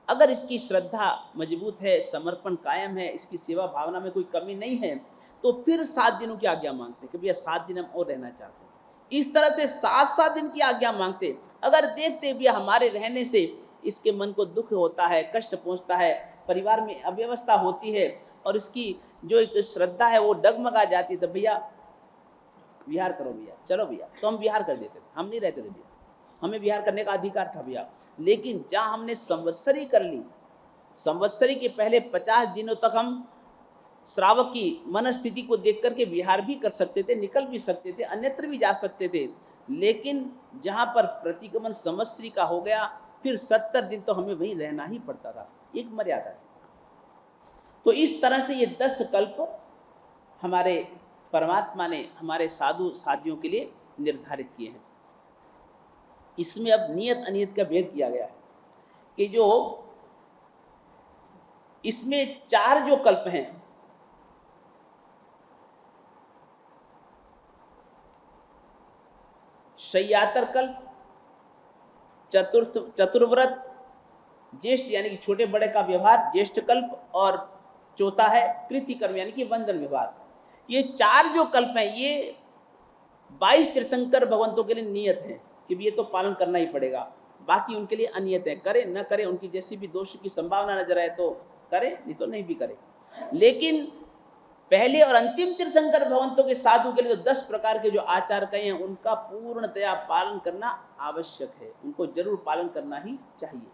अगर इसकी श्रद्धा मजबूत है, समर्पण कायम है, इसकी सेवा भावना में कोई कमी नहीं है, तो फिर 7 दिनों की आज्ञा माँगते कि भैया 7 दिन हम और रहना चाहते हैं। इस तरह से 7-7 दिन की आज्ञा माँगते। अगर देखते भैया हमारे रहने से इसके मन को दुःख होता है, कष्ट पहुँचता है, परिवार में अव्यवस्था होती है और इसकी जो एक श्रद्धा है वो डगमगा जाती है, तो भैया विहार करो भैया, चलो भैया, तो हम विहार कर देते थे, हम नहीं रहते थे भैया। हमें विहार करने का अधिकार था भैया। लेकिन जहाँ हमने संवत्सरी कर ली, संवत्सरी के पहले 50 दिनों तक हम श्रावक की मनस्थिति को देख करके विहार भी कर सकते थे, निकल भी सकते थे, अन्यत्र भी जा सकते थे। लेकिन जहाँ पर प्रतिगमन संवत्सरी का हो गया, फिर 70 दिन तो हमें वहीं रहना ही पड़ता था, एक मर्यादा है। तो इस तरह से ये 10 कल्प हमारे परमात्मा ने हमारे साधु साधियों के लिए निर्धारित किए हैं। इसमें अब नियत अनियत का भेद किया गया है कि जो इसमें 4 जो कल्प हैं, शय्यातर कल्प, चतुर्व्रत, ज्येष्ठ यानी कि छोटे बड़े का व्यवहार ज्येष्ठ कल्प, और चौथा है कृतिकर्म यानी कि वंदन व्यवहार। ये 4 जो कल्प हैं ये 22 तीर्थंकर भगवंतों के लिए नियत है कि ये तो पालन करना ही पड़ेगा। बाकी उनके लिए अनियत है, करे न करे, उनकी जैसी भी दोष की संभावना नजर आए तो करे, नहीं तो नहीं भी करे। लेकिन पहले और अंतिम तीर्थंकर भगवंतों के साधु के लिए तो 10 प्रकार के जो आचार कहे हैं उनका पूर्णतया पालन करना आवश्यक है, उनको जरूर पालन करना ही चाहिए।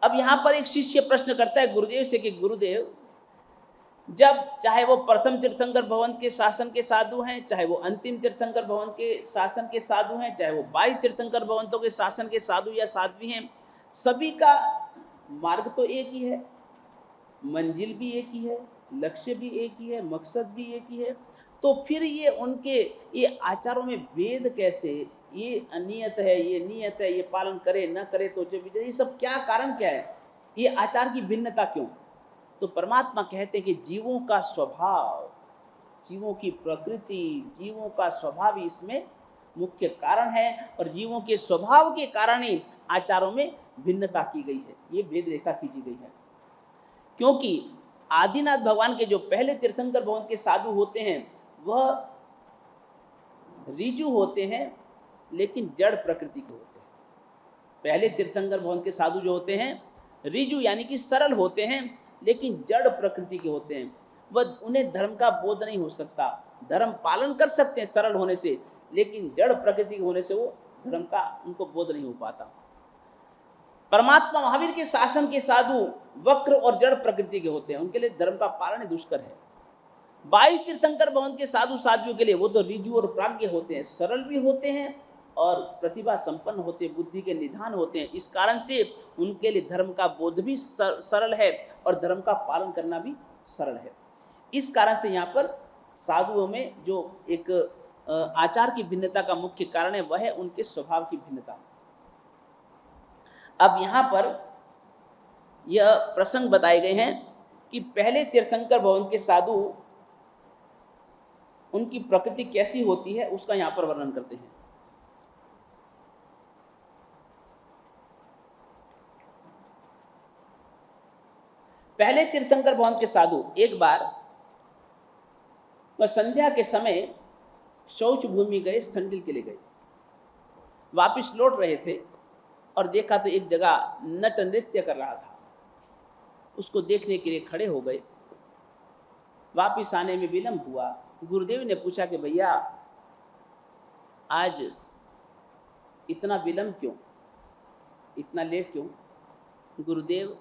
अब यहाँ पर एक शिष्य प्रश्न करता है गुरुदेव से कि गुरुदेव, जब चाहे वो प्रथम तीर्थंकर भवन के शासन के साधु हैं, चाहे वो अंतिम तीर्थंकर भवन के शासन के साधु हैं, चाहे वो 22 तीर्थंकर भवंतों के शासन के साधु या साध्वी हैं, सभी का मार्ग तो एक ही है, मंजिल भी एक ही है, लक्ष्य भी एक ही है, मकसद भी एक ही है। तो फिर ये उनके ये आचारों में भेद कैसे, ये अनियत है, ये नियत है, ये पालन करे न करे तो जो विजय, ये सब क्या कारण क्या है, ये आचार की भिन्नता क्यों? तो परमात्मा कहते हैं कि जीवों का स्वभाव, जीवों की प्रकृति, जीवों का स्वभाव ही इसमें मुख्य कारण है, और जीवों के स्वभाव के कारण ही आचारों में भिन्नता की गई है, ये भेद रेखा खींची गई है। क्योंकि आदिनाथ भगवान के जो पहले तीर्थंकर भवन के साधु होते हैं वह ऋजु होते हैं, लेकिन जड़ प्रकृति के होते हैं। पहले तीर्थंकर भवन के साधु जो होते हैं ऋजु यानी कि सरल होते हैं, लेकिन जड़ प्रकृति के होते हैं। वह उन्हें धर्म का बोध नहीं हो सकता, धर्म पालन कर सकते हैं सरल होने से, लेकिन जड़ प्रकृति के होने से वो धर्म का उनको बोध नहीं हो पाता। परमात्मा महावीर के शासन के साधु वक्र और जड़ प्रकृति के होते हैं, उनके लिए धर्म का पालन दुष्कर है। 22 तीर्थंकर भवन के साधु साधियों के लिए वो तो ऋजु और प्राज्ञ होते हैं, सरल भी होते हैं और प्रतिभा संपन्न होते हैं, बुद्धि के निधान होते हैं। इस कारण से उनके लिए धर्म का बोध भी सरल है और धर्म का पालन करना भी सरल है। इस कारण से यहाँ पर साधुओं में जो एक आचार की भिन्नता का मुख्य कारण है वह है उनके स्वभाव की भिन्नता। अब यहाँ पर यह प्रसंग बताए गए हैं कि पहले तीर्थंकर भवन के साधु, उनकी प्रकृति कैसी होती है उसका यहाँ पर वर्णन करते हैं। पहले तीर्थंकर भवन के साधु एक बार वह संध्या के समय शौच भूमि गए, स्थंडिल के लिए गए, वापिस लौट रहे थे और देखा तो एक जगह नट नृत्य कर रहा था, उसको देखने के लिए खड़े हो गए। वापिस आने में विलंब हुआ। गुरुदेव ने पूछा कि भैया आज इतना विलंब क्यों, इतना लेट क्यों? गुरुदेव,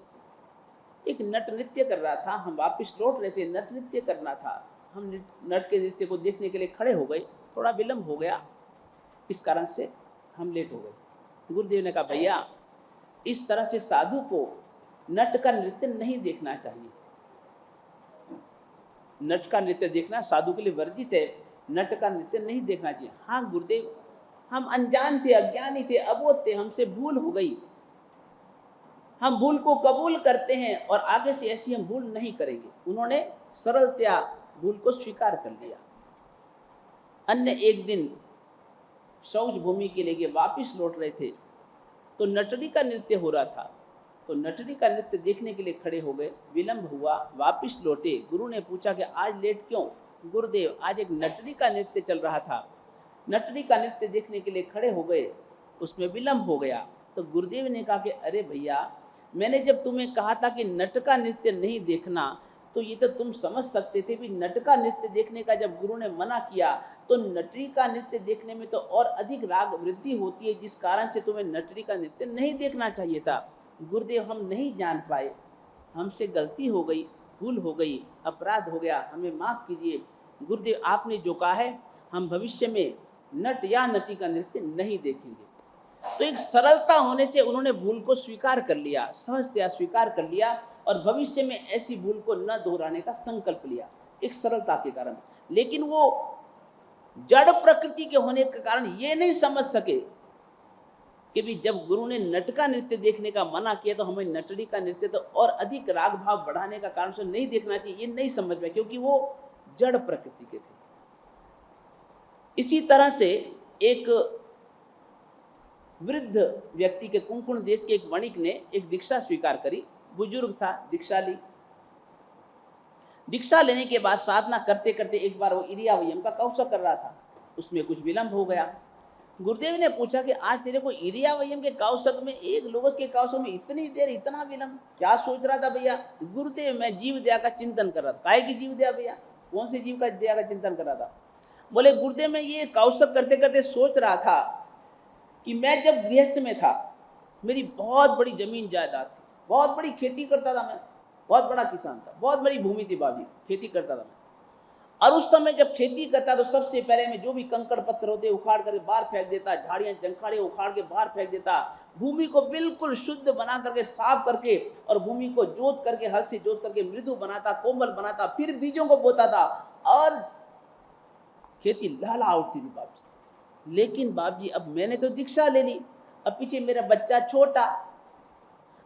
एक नट नृत्य कर रहा था, हम वापिस लौट रहे थे, नट नृत्य करना था, हम नट के नृत्य को देखने के लिए खड़े हो गए, थोड़ा विलंब हो गया, इस कारण से हम लेट हो गए। गुरुदेव ने कहा भैया इस तरह से साधु को नट का नृत्य नहीं देखना चाहिए, नट का नृत्य देखना साधु के लिए वर्जित है, नट का नृत्य नहीं देखना चाहिए। हाँ गुरुदेव, हम अनजान थे, अज्ञानी थे, अबोध थे, हमसे भूल हो गई, हम भूल को कबूल करते हैं और आगे से ऐसी हम भूल नहीं करेंगे। उन्होंने सरलतया भूल को स्वीकार कर लिया। अन्य एक दिन शौच भूमि के लिए वापिस लौट रहे थे तो नटड़ी का नृत्य हो रहा था। तो नटरी का नृत्य देखने के लिए खड़े हो गए। विलंब हुआ, वापिस लौटे। गुरु ने पूछा कि आज लेट क्यों? गुरुदेव, आज एक नटरी का नृत्य चल रहा था, नटरी का नृत्य देखने के लिए खड़े हो गए, उसमें विलंब हो गया। तो गुरुदेव ने कहा कि अरे भैया, मैंने जब तुम्हें कहा था कि नट का नृत्य नहीं देखना, तो ये तो तुम समझ सकते थे भी नट का नृत्य देखने का जब गुरु ने मना किया, तो नटरी का नृत्य देखने में तो और अधिक राग वृद्धि होती है, जिस कारण से तुम्हें नटरी का नृत्य नहीं देखना चाहिए था। गुरुदेव, हम नहीं जान पाए, हमसे गलती हो गई, भूल हो गई, अपराध हो गया, हमें माफ़ कीजिए। गुरुदेव, आपने जो कहा है, हम भविष्य में नट या नटी का नृत्य नहीं देखेंगे। तो एक सरलता होने से उन्होंने भूल को स्वीकार कर लिया, सहजतया स्वीकार कर लिया, और भविष्य में ऐसी भूल को न दोहराने का संकल्प लिया, एक सरलता के कारण। लेकिन वो जड़ प्रकृति के होने के कारण ये नहीं समझ सके कि भी जब गुरु ने नट का नृत्य देखने का मना किया, तो हमें नटड़ी का नृत्य तो और अधिक राग भाव बढ़ाने का कारण से नहीं देखना चाहिए, ये नहीं समझ में, क्योंकि वो जड़ प्रकृति के थे। इसी तरह से एक वृद्ध व्यक्ति के कुंकुण देश के एक वणिक ने एक दीक्षा स्वीकार करी। बुजुर्ग था, दीक्षा ली। दीक्षा लेने के बाद साधना करते करते एक बार वो इरियावयम का कौशक कर रहा था, उसमें कुछ विलंब हो गया। गुरुदेव ने पूछा कि आज तेरे को इरियावयम के कौशक में, एक लोगों के कौशक में इतनी देर इतना विलंब, क्या सोच रहा था भैया? गुरुदेव, मैं जीव दया का चिंतन कर रहा था। काहे की जीव दया भैया? कौन से जीव का दया का चिंतन कर रहा था? बोले गुरुदेव, मैं ये कौशक करते करते सोच रहा था कि मैं जब गृहस्थ में था, मेरी बहुत बड़ी जमीन जायदाद थी, बहुत बड़ी खेती करता था, मैं बहुत बड़ा किसान था, बहुत बड़ी भूमि थी बाबी, खेती करता था मैं। और उस समय जब खेती करता तो सबसे पहले मैं जो भी कंकड़ पत्थर होते उखाड़ करके बाहर फेंक देता, झाड़ियाँ जंखाड़े उखाड़ के बाहर फेंक देता, भूमि को बिल्कुल शुद्ध बना करके, साफ करके, और भूमि को जोत करके, हल से जोत करके मृदु बनाता, कोमल बनाता, फिर बीजों को बोता था, और खेती लहला उठती थी बाप जी। लेकिन बाप जी, अब मैंने तो दीक्षा ले ली, अब पीछे मेरा बच्चा छोटा,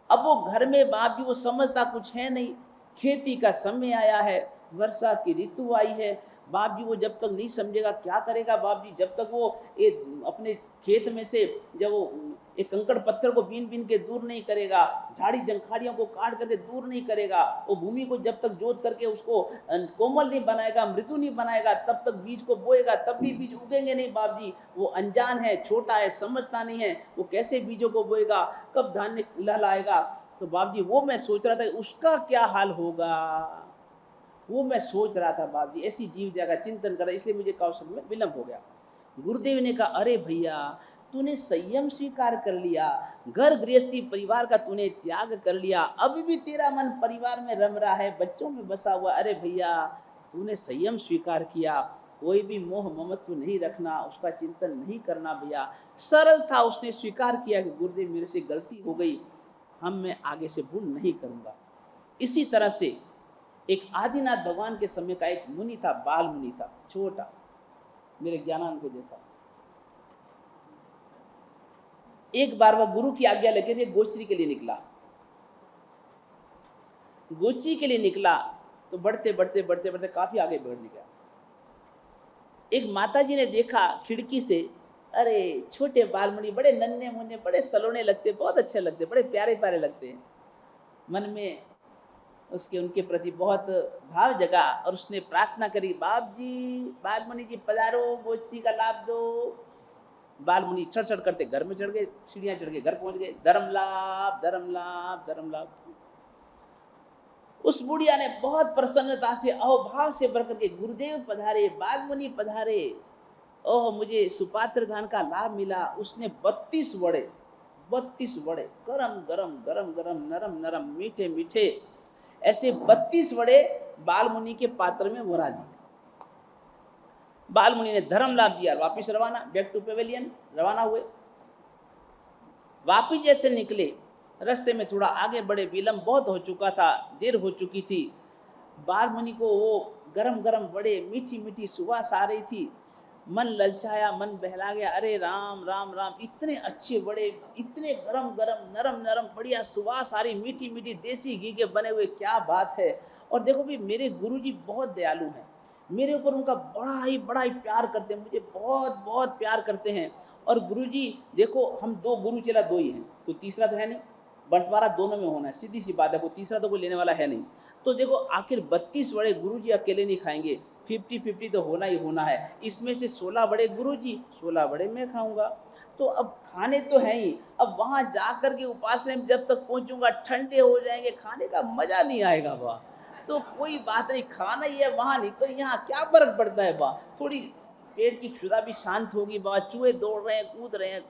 अब वो घर में बाप जी वो समझता कुछ है नहीं, खेती का समय आया है, वर्षा की ऋतु आई है, बाप जी वो जब तक नहीं समझेगा क्या करेगा बाप जी? जब तक वो अपने खेत में से जब वो एक कंकड़ पत्थर को बीन बीन के दूर नहीं करेगा, झाड़ी जंखाड़ियों को काट करके दूर नहीं करेगा, वो भूमि को जब तक जोत करके उसको कोमल नहीं बनाएगा, मृदु नहीं बनाएगा, तब तक बीज को बोएगा, तब भी बीज उगेंगे नहीं बाप जी। वो अनजान है, छोटा है, समझता नहीं है, वो कैसे बीजों को बोएगा, कब धान्य लहलाएगा? तो बाप जी वो मैं सोच रहा था उसका क्या हाल होगा, वो मैं सोच रहा था बाप जी, ऐसी जीव दया का चिंतन कर रहा, इसलिए मुझे कौशल में विलंब हो गया। गुरुदेव ने कहा, अरे भैया, तूने संयम स्वीकार कर लिया, घर गृहस्थी परिवार का तूने त्याग कर लिया, अभी भी तेरा मन परिवार में रम रहा है, बच्चों में बसा हुआ। अरे भैया, तूने संयम स्वीकार किया, कोई भी मोह ममत्व नहीं रखना, उसका चिंतन नहीं करना भैया। सरल था, उसने स्वीकार किया कि गुरुदेव मेरे से गलती हो गई, मैं आगे से भूल नहीं करूँगा। इसी तरह से एक आदिनाथ भगवान के समय का एक मुनि था, बाल मुनि था, छोटा, मेरे ज्ञानानंद के जैसा। एक बार वह गुरु की आज्ञा लेके थे, गोचरी के लिए निकला। गोचरी के लिए निकला तो बढ़ते बढ़ते बढ़ते बढ़ते काफी आगे बढ़ गया। एक माता जी ने देखा खिड़की से, अरे छोटे बालमुनि, बड़े नन्हे मुन्ने, बड़े सलोने लगते, बहुत अच्छे लगते, बड़े प्यारे प्यारे लगते हैं। मन में उसके उनके प्रति बहुत भाव जगा, और उसने प्रार्थना करी, बाप जी, बालमुनि जी पधारो, गोचरी का लाभ दो। बालमुनि चढ़ चढ़ करते घर में चढ़ गए, सीढ़ियां चढ़ गए, घर पहुंच गए। धर्म लाभ, धर्म लाभ, धर्म लाभ। उस बुढ़िया ने बहुत प्रसन्नता से, अहोभाव से भर करके, गुरुदेव पधारे, बालमुनि पधारे, ओह मुझे सुपात्र दान का लाभ मिला। उसने 32 वड़े, 32 वड़े, गरम गरम, गरम गरम, नरम नरम, मीठे मीठे, ऐसे 32 वड़े बालमुनि के पात्र में भरा दिए। बालमुनि ने धर्म लाभ दिया, वापिस रवाना, बैक टू पेवेलियन रवाना हुए। वापिस जैसे निकले, रास्ते में थोड़ा आगे बढ़े, विलंब बहुत हो चुका था, देर हो चुकी थी। बालमुनि को वो गरम गरम बड़े, मीठी मीठी सुवास आ रही थी, मन ललचाया, मन बहला गया। अरे राम राम राम, इतने अच्छे बड़े, इतने गरम गरम, नरम नरम, बढ़िया सुवास आ रही, मीठी मीठी, देसी घी के बने हुए, क्या बात है। और देखो भी, मेरे गुरुजी बहुत दयालु हैं, मेरे ऊपर उनका बड़ा ही प्यार करते हैं, मुझे बहुत बहुत प्यार करते हैं। और गुरुजी देखो, हम दो गुरु चेला दो ही हैं, कोई तीसरा तो है नहीं। बंटवारा दोनों में होना है, सीधी सी बात है, कोई तीसरा तो कोई लेने वाला है नहीं। तो देखो आखिर 32 वड़े गुरुजी अकेले नहीं खाएंगे, 50-50 तो होना ही होना है। इसमें से 16 वड़े गुरुजी, 16 वड़े मैं खाऊंगा। तो अब खाने तो हैं ही, अब वहां जाकर के उपासना में जब तक पहुंचूंगा ठंडे हो जाएंगे, खाने का मजा नहीं आएगा वहाँ। तो कोई बात नहीं, खाना ही है वहां, नहीं तो यहाँ क्या फर्क पड़ता है वहाँ, थोड़ी पेट की क्षुधा भी शांत होगी, वहाँ चूहे दौड़ रहे हैं, कूद रहे हैं।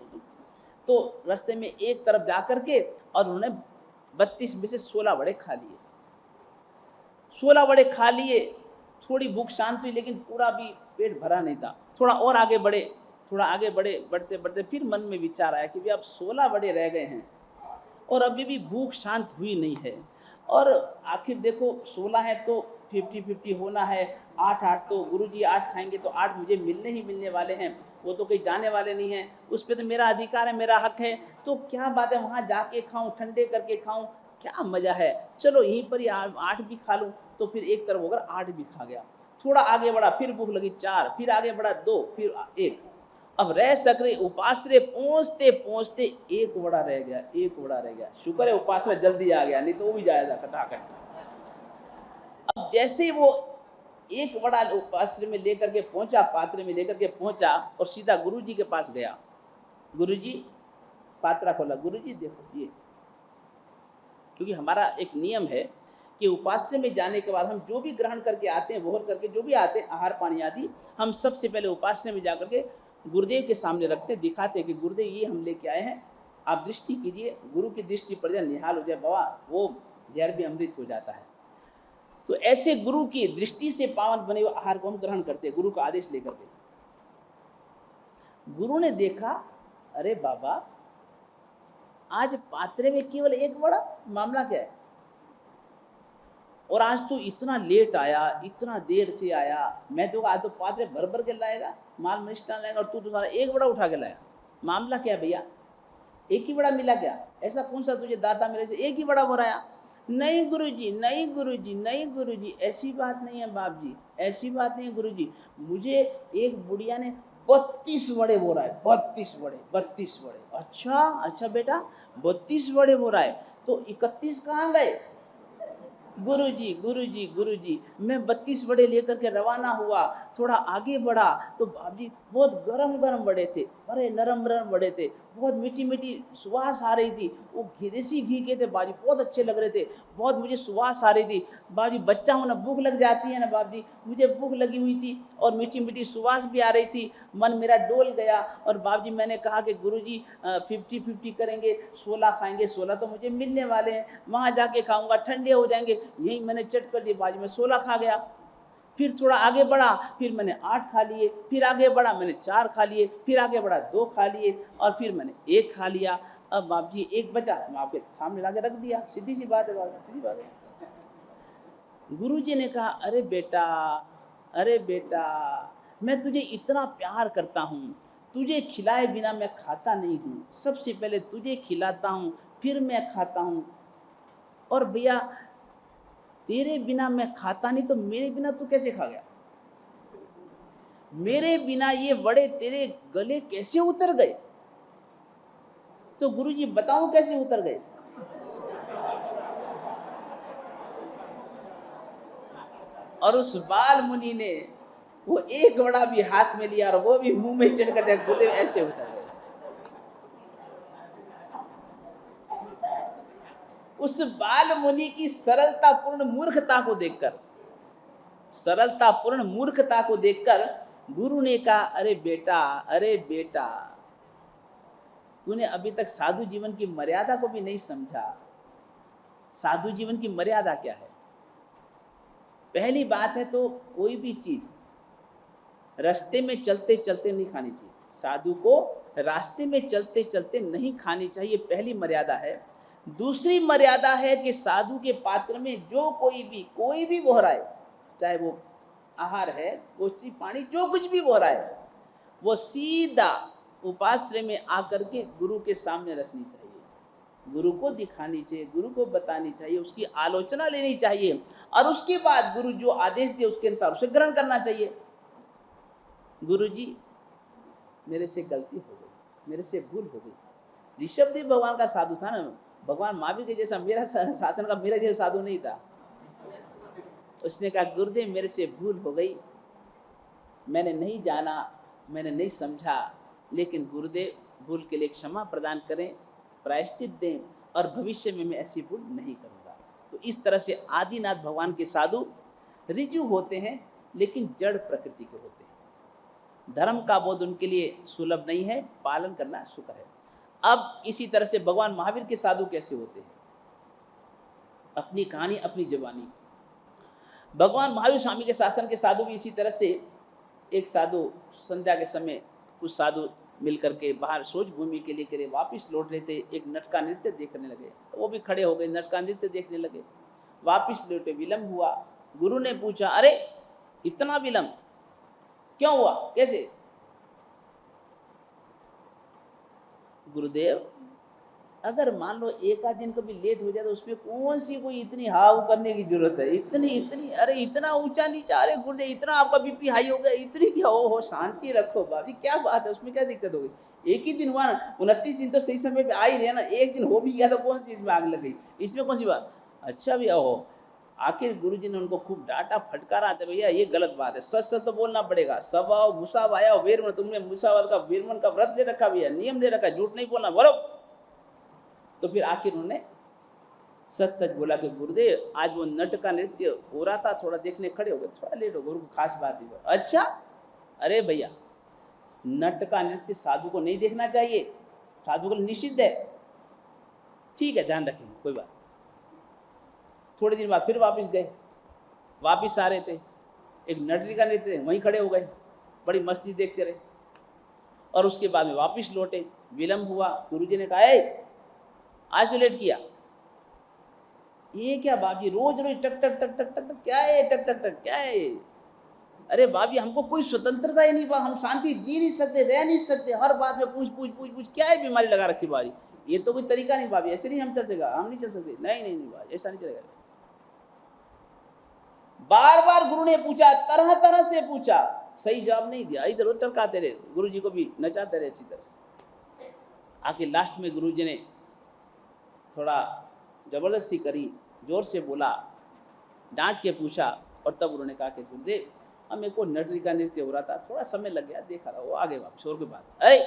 तो रास्ते में एक तरफ जाकर के और उन्होंने 32 में से 16 वड़े खा लिए। 16 वड़े खा लिए, थोड़ी भूख शांत हुई, लेकिन पूरा भी पेट भरा नहीं था। थोड़ा और आगे बढ़े, थोड़ा आगे बढ़े, बढ़ते बढ़ते फिर मन में विचार आया कि भी अब 16 वड़े रह गए हैं और अभी भी भूख शांत हुई नहीं है। और आखिर देखो 16 है तो 50-50 होना है, 8-8 तो गुरुजी 8 खाएंगे तो 8 मुझे मिलने ही मिलने वाले हैं, वो तो कहीं जाने वाले नहीं हैं, उस पर तो मेरा अधिकार है, मेरा हक है। तो क्या बात है वहाँ जाके खाऊं, ठंडे करके खाऊं, क्या मज़ा है। चलो यहीं पर ही 8 भी खा लूँ। तो फिर एक तरफ होकर 8 भी खा गया। थोड़ा आगे बढ़ा, फिर भूख लगी 4, फिर आगे बढ़ा 2, फिर 1। अब रह सकरे उपासरे पहुंचते पहुंचते एक वड़ा रह गया, एक वड़ा रह गया। शुक्र है उपासरा जल्दी आ गया, नहीं तो वो भी जाएगा खटाखट। अब जैसे ही वो एक वड़ा उपासरे में लेकर के पहुंचा, पात्र में लेकर के पहुंचा और सीधा गुरुजी के पास गया। गुरुजी, पात्रा खोला, गुरुजी देखो ये, क्योंकि हमारा एक नियम है कि उपास्य में जाने के बाद हम जो भी ग्रहण करके आते हैं, वोहर करके जो भी आते हैं, आहार पानी आदि, हम सबसे पहले उपास्य में जाकर के गुरुदेव के सामने रखते, दिखाते हैं कि गुरुदेव ये हम लेके आए हैं, आप दृष्टि कीजिए, गुरु की दृष्टि पड़ जाए, निहाल हो जाए बाबा, वो जहर भी अमृत हो जाता है। तो ऐसे गुरु की दृष्टि से पावन बने हुए आहार को हम ग्रहण करते हैं, गुरु का आदेश लेकर के। गुरु ने देखा, अरे बाबा आज पात्रे में केवल एक वड़ा, मामला क्या है? और आज तू इतना लेट आया, इतना देर से आया, मैं तो आज तो पात्रे भर भर के लाएगा, माल मिष्ठान लाएगा, और तू तो सारा एक बड़ा उठा के लाया, मामला क्या है भैया? एक ही बड़ा मिला क्या? ऐसा कौन सा तुझे दाता मेरे से एक ही बड़ा हो रहा? नहीं गुरुजी, नहीं गुरुजी, नहीं गुरुजी, ऐसी बात नहीं है बाप जी, ऐसी बात नहीं है गुरुजी। मुझे एक बुढ़िया ने 32 वड़े बोला है, 32 वड़े, 32 वड़े। अच्छा अच्छा बेटा, 32 वड़े बोला है, तो 31 कहाँ गए? गुरुजी गुरुजी गुरुजी, मैं 32 वड़े लेकर के रवाना हुआ, थोड़ा आगे बढ़ा तो बाबूजी बहुत गरम गरम वड़े थे, बड़े नरम नरम वड़े थे, बहुत मीठी मीठी सुवास आ रही थी, वो देसी घी के थे बाबूजी, बहुत अच्छे लग रहे थे, बहुत मुझे सुवास आ रही थी। बाबूजी बच्चा हूँ ना, भूख लग जाती है ना बाबूजी, मुझे भूख लगी हुई थी और मीठी मीठी सुवास भी आ रही थी, मन मेरा डोल गया। और बाबूजी मैंने कहा कि गुरुजी 50-50 करेंगे, 16 खाएंगे, 16 तो मुझे मिलने वाले हैं, वहाँ जाके खाऊंगा, ठंडे हो जाएंगे। यही मैंने चट कर दिया बाबूजी, मैं 16 खा गया। फिर थोड़ा आगे बढ़ा, फिर मैंने 8 खा लिए, फिर आगे बढ़ा मैंने 4 खा लिए, फिर आगे बढ़ा 2 खा लिए, और फिर मैंने 1 खा लिया। अब बाप जी 1 बचा, मैं आपके सामने लाके रख दिया, सीधी सी बात है बाबा, सीधी बात है। गुरुजी ने कहा, अरे बेटा, अरे बेटा, मैं तुझे इतना प्यार करता हूँ, तुझे खिलाए बिना मैं खाता नहीं हूँ, सबसे पहले तुझे खिलाता हूँ, फिर मैं खाता हूँ। और भैया तेरे बिना मैं खाता नहीं, तो मेरे बिना तू कैसे खा गया? मेरे बिना ये वड़े तेरे गले कैसे उतर गए? तो गुरुजी बताओ कैसे उतर गए? और उस बाल मुनि ने वो एक वड़ा भी हाथ में लिया और वो भी मुंह में चढ़ कर दिया, गुरुदेव ऐसे उतर गए। उस बाल मुनि की सरलतापूर्ण मूर्खता को देखकर, सरलतापूर्ण मूर्खता को देखकर गुरु ने कहा, अरे बेटा, अरे बेटा, तूने अभी तक साधु जीवन की मर्यादा को भी नहीं समझा। साधु जीवन की मर्यादा क्या है? पहली बात है तो कोई भी चीज रास्ते में चलते चलते नहीं खानी चाहिए। साधु को रास्ते में चलते चलते नहीं खानी चाहिए, पहली मर्यादा है। दूसरी मर्यादा है कि साधु के पात्र में जो कोई भी बो रहा है, चाहे वो आहार है, गोष्ठी पानी, जो कुछ भी बो रहा है, वो सीधा उपाश्रय में आकर के गुरु के सामने रखनी चाहिए, गुरु को दिखानी चाहिए, गुरु को बतानी चाहिए, उसकी आलोचना लेनी चाहिए, और उसके बाद गुरु जो आदेश दे उसके अनुसार उसे ग्रहण करना चाहिए। गुरु जी मेरे से गलती हो गई, मेरे से भूल हो गई। ऋषभदेव भगवान का साधु था ना, भगवान महावीर के जैसा मेरा शासन का मेरा जैसा साधु नहीं था। उसने कहा गुरुदेव मेरे से भूल हो गई, मैंने नहीं जाना, मैंने नहीं समझा, लेकिन गुरुदेव भूल के लिए क्षमा प्रदान करें, प्रायश्चित दें, और भविष्य में मैं ऐसी भूल नहीं करूँगा। तो इस तरह से आदिनाथ भगवान के साधु ऋजु होते हैं, लेकिन जड़ प्रकृति के होते हैं। धर्म का बोध उनके लिए सुलभ नहीं है, पालन करना सुकर है। अब इसी तरह से भगवान महावीर के साधु कैसे होते हैं, अपनी कहानी, अपनी जवानी। भगवान महावीर स्वामी के शासन के साधु भी इसी तरह से, एक साधु संध्या के समय कुछ साधु मिलकर के बाहर सोच भूमि के लिए करे, वापिस लौट रहे थे, एक नट का नृत्य देखने लगे, तो वो भी खड़े हो गए, नट का नृत्य देखने लगे, वापिस लौटे, विलंब हुआ। गुरु ने पूछा, अरे इतना विलंब क्यों हुआ, कैसे? गुरुदेव अगर मान लो एक आध दिन कभी लेट हो जाए तो उसमें कौन सी कोई इतनी हाव करने की जरूरत है, इतनी इतनी, अरे इतना ऊंचा नीचा, अरे गुरुदेव इतना आपका बीपी हाई हो गया, इतनी क्या हो, शांति रखो बाबी, क्या बात है, उसमें क्या दिक्कत हो गई? एक ही दिन हुआ ना, 29 दिन तो सही समय पे आ ही रहे ना, एक दिन हो भी गया तो कौन सी चीज में आग लग गई, इसमें कौन सी बात? अच्छा भैया हो। आखिर गुरुजी ने उनको खूब डांटा फटकारा, था भैया ये गलत बात है, सच सच तो बोलना पड़ेगा, सब आओ मुसाव आया वेरमन, तुमने मुसावत का वेरमन का व्रत दे रखा भैया, नियम दे रखा, झूठ नहीं बोलना, बोलो। तो फिर आखिर उन्होंने सच सच बोला कि गुरुदेव आज वो नट का नृत्य हो रहा था, थोड़ा देखने खड़े हो गए, थोड़ा लेट हो, गुरु को खास बात ही। अच्छा, अरे भैया नट का नृत्य साधु को नहीं देखना चाहिए, साधु को निषिद्ध है। ठीक है, ध्यान रखेंगे, कोई बात। थोड़े दिन बाद फिर वापस गए, वापस आ रहे थे, एक नटरी का नृत्य, वहीं खड़े हो गए, बड़ी मस्ती देखते रहे, और उसके बाद में वापस लौटे, विलंब हुआ। गुरुजी ने कहा, आज तो लेट किया, ये क्या बाबी, रोज रोज टक टक टक टक टक, क्या है टक टक टक, क्या है? अरे बाबी हमको कोई स्वतंत्रता ही नहीं, हम शांति जी नहीं सकते, रह नहीं सकते, हर बात में पूछ पूछ पूछ पूछ, क्या है बीमारी लगा रखी बारी, ये तो कोई तरीका नहीं बाबी, ऐसे नहीं हम चल सकेगा, हम नहीं चल सकते, नहीं नहीं नहीं बाबी ऐसा नहीं चलेगा। बार बार गुरु ने पूछा, तरह तरह से पूछा, सही जवाब नहीं दिया, इधर उधर टरकाते रहे, गुरु जी को भी नचाते रहे अच्छी तरह से। आखिर लास्ट में गुरु जी ने थोड़ा जबरदस्ती करी, जोर से बोला, डांट के पूछा, और तब उन्होंने कहा कि गुरुदेव अब मेरे को नटरी का नृत्य हो रहा था, थोड़ा समय लग गया, देखा रहा, वो आगे वापस और की बात। अरे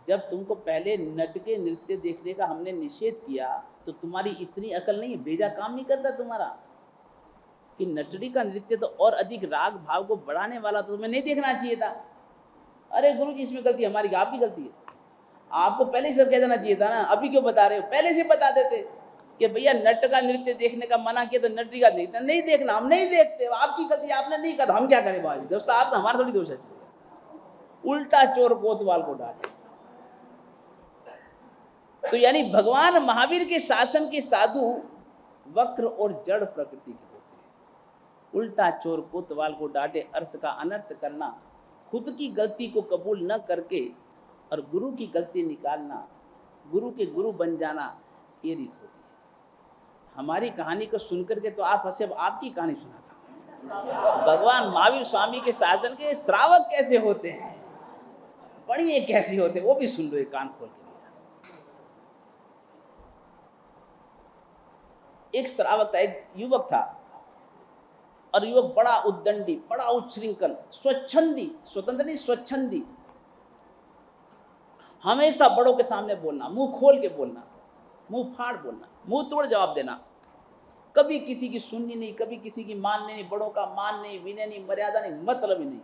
जब तुमको पहले नट के नृत्य देखने का हमने निषेध किया तो तुम्हारी इतनी अकल नहीं, बेजा काम नहीं करता तुम्हारा, कि नटरी का नृत्य तो और अधिक राग भाव को बढ़ाने वाला, तो तुम्हें नहीं देखना चाहिए था। अरे गुरु जी इसमें गलती हमारी, आपकी गलती है, आपको पहले से सब कह देना चाहिए था ना, अभी क्यों बता रहे हो, पहले से बता देते कि भैया नट का नृत्य देखने का मना किया तो नटरी का नहीं देखना, हम नहीं देखते, आपकी गलती, आपने नहीं कहा, हम क्या करें भाई दोस्तों, आप हमारा थोड़ी दोष है। उल्टा चोर कोतवाल को डांटे। तो यानी भगवान महावीर के शासन के साधु वक्र और जड़ प्रकृति के होते हैं। उल्टा चोर कोतवाल को डांटे, अर्थ का अनर्थ करना, खुद की गलती को कबूल न करके और गुरु की गलती निकालना, गुरु के गुरु बन जाना, ये रीत होती है। हमारी कहानी को सुनकर के तो आप हंसे, आपकी कहानी सुनाता। भगवान महावीर स्वामी के शासन के श्रावक कैसे होते हैं, पढ़िए कैसे होते हैं, वो भी सुन लो एक कान खोल के। एक श्रावक था, एक युवक था, और युवक बड़ा उद्दंडी, बड़ा उच्छृंखल, स्वच्छंदी, स्वतंत्र नहीं स्वच्छंदी, हमेशा बड़ों के सामने बोलना, मुंह खोल के बोलना, मुंह फाड़ बोलना, मुंह तोड़ जवाब देना, कभी किसी की सुननी नहीं, कभी किसी की माननी नहीं, बड़ों का मान नहीं, विनय नहीं, मर्यादा नहीं, मतलब ही नहीं।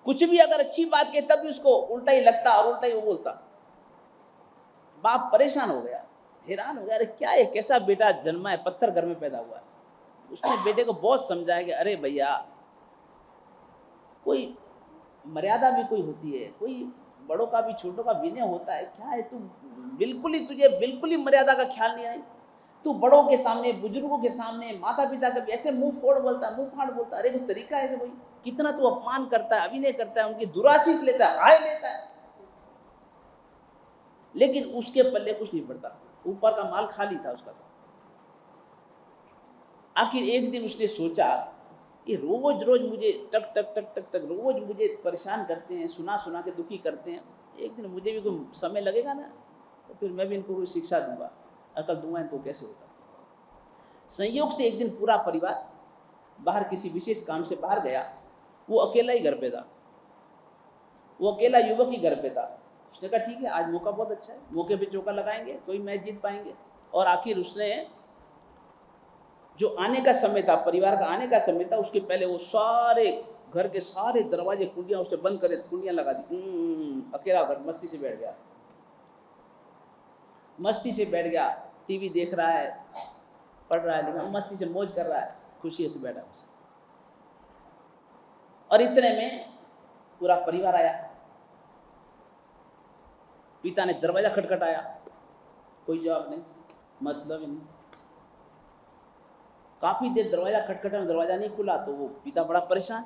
कुछ भी अगर अच्छी बात के तब भी उसको उल्टा ही लगता और उल्टा ही वो बोलता। बाप परेशान हो गया, हैरान हो गया, अरे क्या है, कैसा बेटा जन्मा है, पत्थर घर में पैदा हुआ है। उसने बेटे को बहुत समझाया कि अरे भैया कोई मर्यादा भी कोई होती है, कोई बड़ों का भी छोटों का विनय होता है, क्या है तू तुझे बिल्कुल ही मर्यादा का ख्याल नहीं आई, तू बड़ों के सामने, बुजुर्गों के सामने, माता पिता का भी ऐसे मुंह फोड़ बोलता, मुंह फाड़ बोलता, अरे कोई तरीका है ऐसे कोई, कितना तू अपमान करता है, अभिनय करता है, उनकी दुराशीष लेता है, राय लेता है, लेकिन उसके पल्ले कुछ नहीं पड़ता, ऊपर का माल खाली था उसका। आखिर एक दिन उसने सोचा कि रोज रोज मुझे टक टक टक टक टक रोज मुझे परेशान करते हैं, सुना सुना के दुखी करते हैं, एक दिन मुझे भी कोई समय लगेगा ना, तो फिर मैं भी इनको कोई शिक्षा दूंगा, अकल दूंगा इनको कैसे होता। संयोग से एक दिन पूरा परिवार बाहर किसी विशेष काम से बाहर गया, वो अकेला ही घर पे था, वो अकेला युवक ही घर पे था। उसने कहा ठीक है, आज मौका बहुत अच्छा है, मौके पे चौका लगाएंगे तो ही मैच जीत पाएंगे। और आखिर उसने जो आने का समय था, परिवार का आने का समय था, उसके पहले वो सारे घर के सारे दरवाजे कुंडियां उसने बंद करे, कुंडियां लगा दी। अकेला घर मस्ती से बैठ गया, मस्ती से बैठ गया, टीवी देख रहा है, पढ़ रहा है, लेकिन मस्ती से मौज कर रहा है, खुशी से बैठा बस। और इतने में पूरा परिवार आया। पिता ने दरवाजा खटखटाया, कोई जवाब नहीं, मतलब ही नहीं। काफी देर दरवाजा खटखटा, दरवाजा नहीं खुला, तो वो पिता बड़ा परेशान,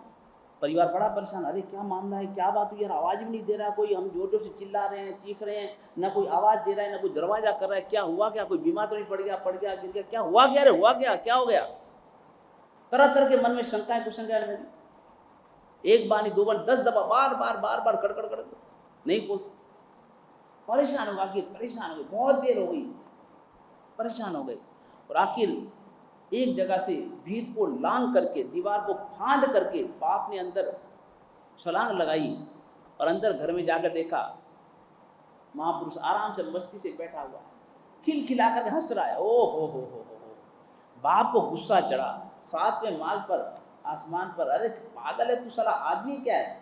परिवार बड़ा परेशान। अरे क्या मामला है, क्या बात हुई यार, आवाज भी नहीं दे रहा कोई, हम जोर जोर से चिल्ला रहे हैं, चीख रहे हैं, ना कोई आवाज दे रहा है, ना कोई दरवाजा कर रहा है, क्या हुआ, क्या कोई बीमार तो नहीं पड़ गया, गिर गया, क्या हुआ, क्या रे हुआ, क्या हो गया। तरह तरह के मन में शंकाएं कुशंकाएं लगी। एक बार नहीं, 2 बार, 10 दफा, बार बार कड़ नहीं बोलते। परेशान हो गए, बहुत देर हो गई, परेशान हो गए। और आखिर एक जगह से भीत को लांग करके, दीवार को फांद करके बाप ने अंदर छलांग लगाई और अंदर घर में जाकर देखा, महापुरुष आराम से मस्ती से बैठा हुआ, खिलखिला कर हंस रहा है। ओ हो। बाप को गुस्सा चढ़ा, 7वें माल पर, आसमान पर। अरे पागल है तू, साला आदमी क्या है,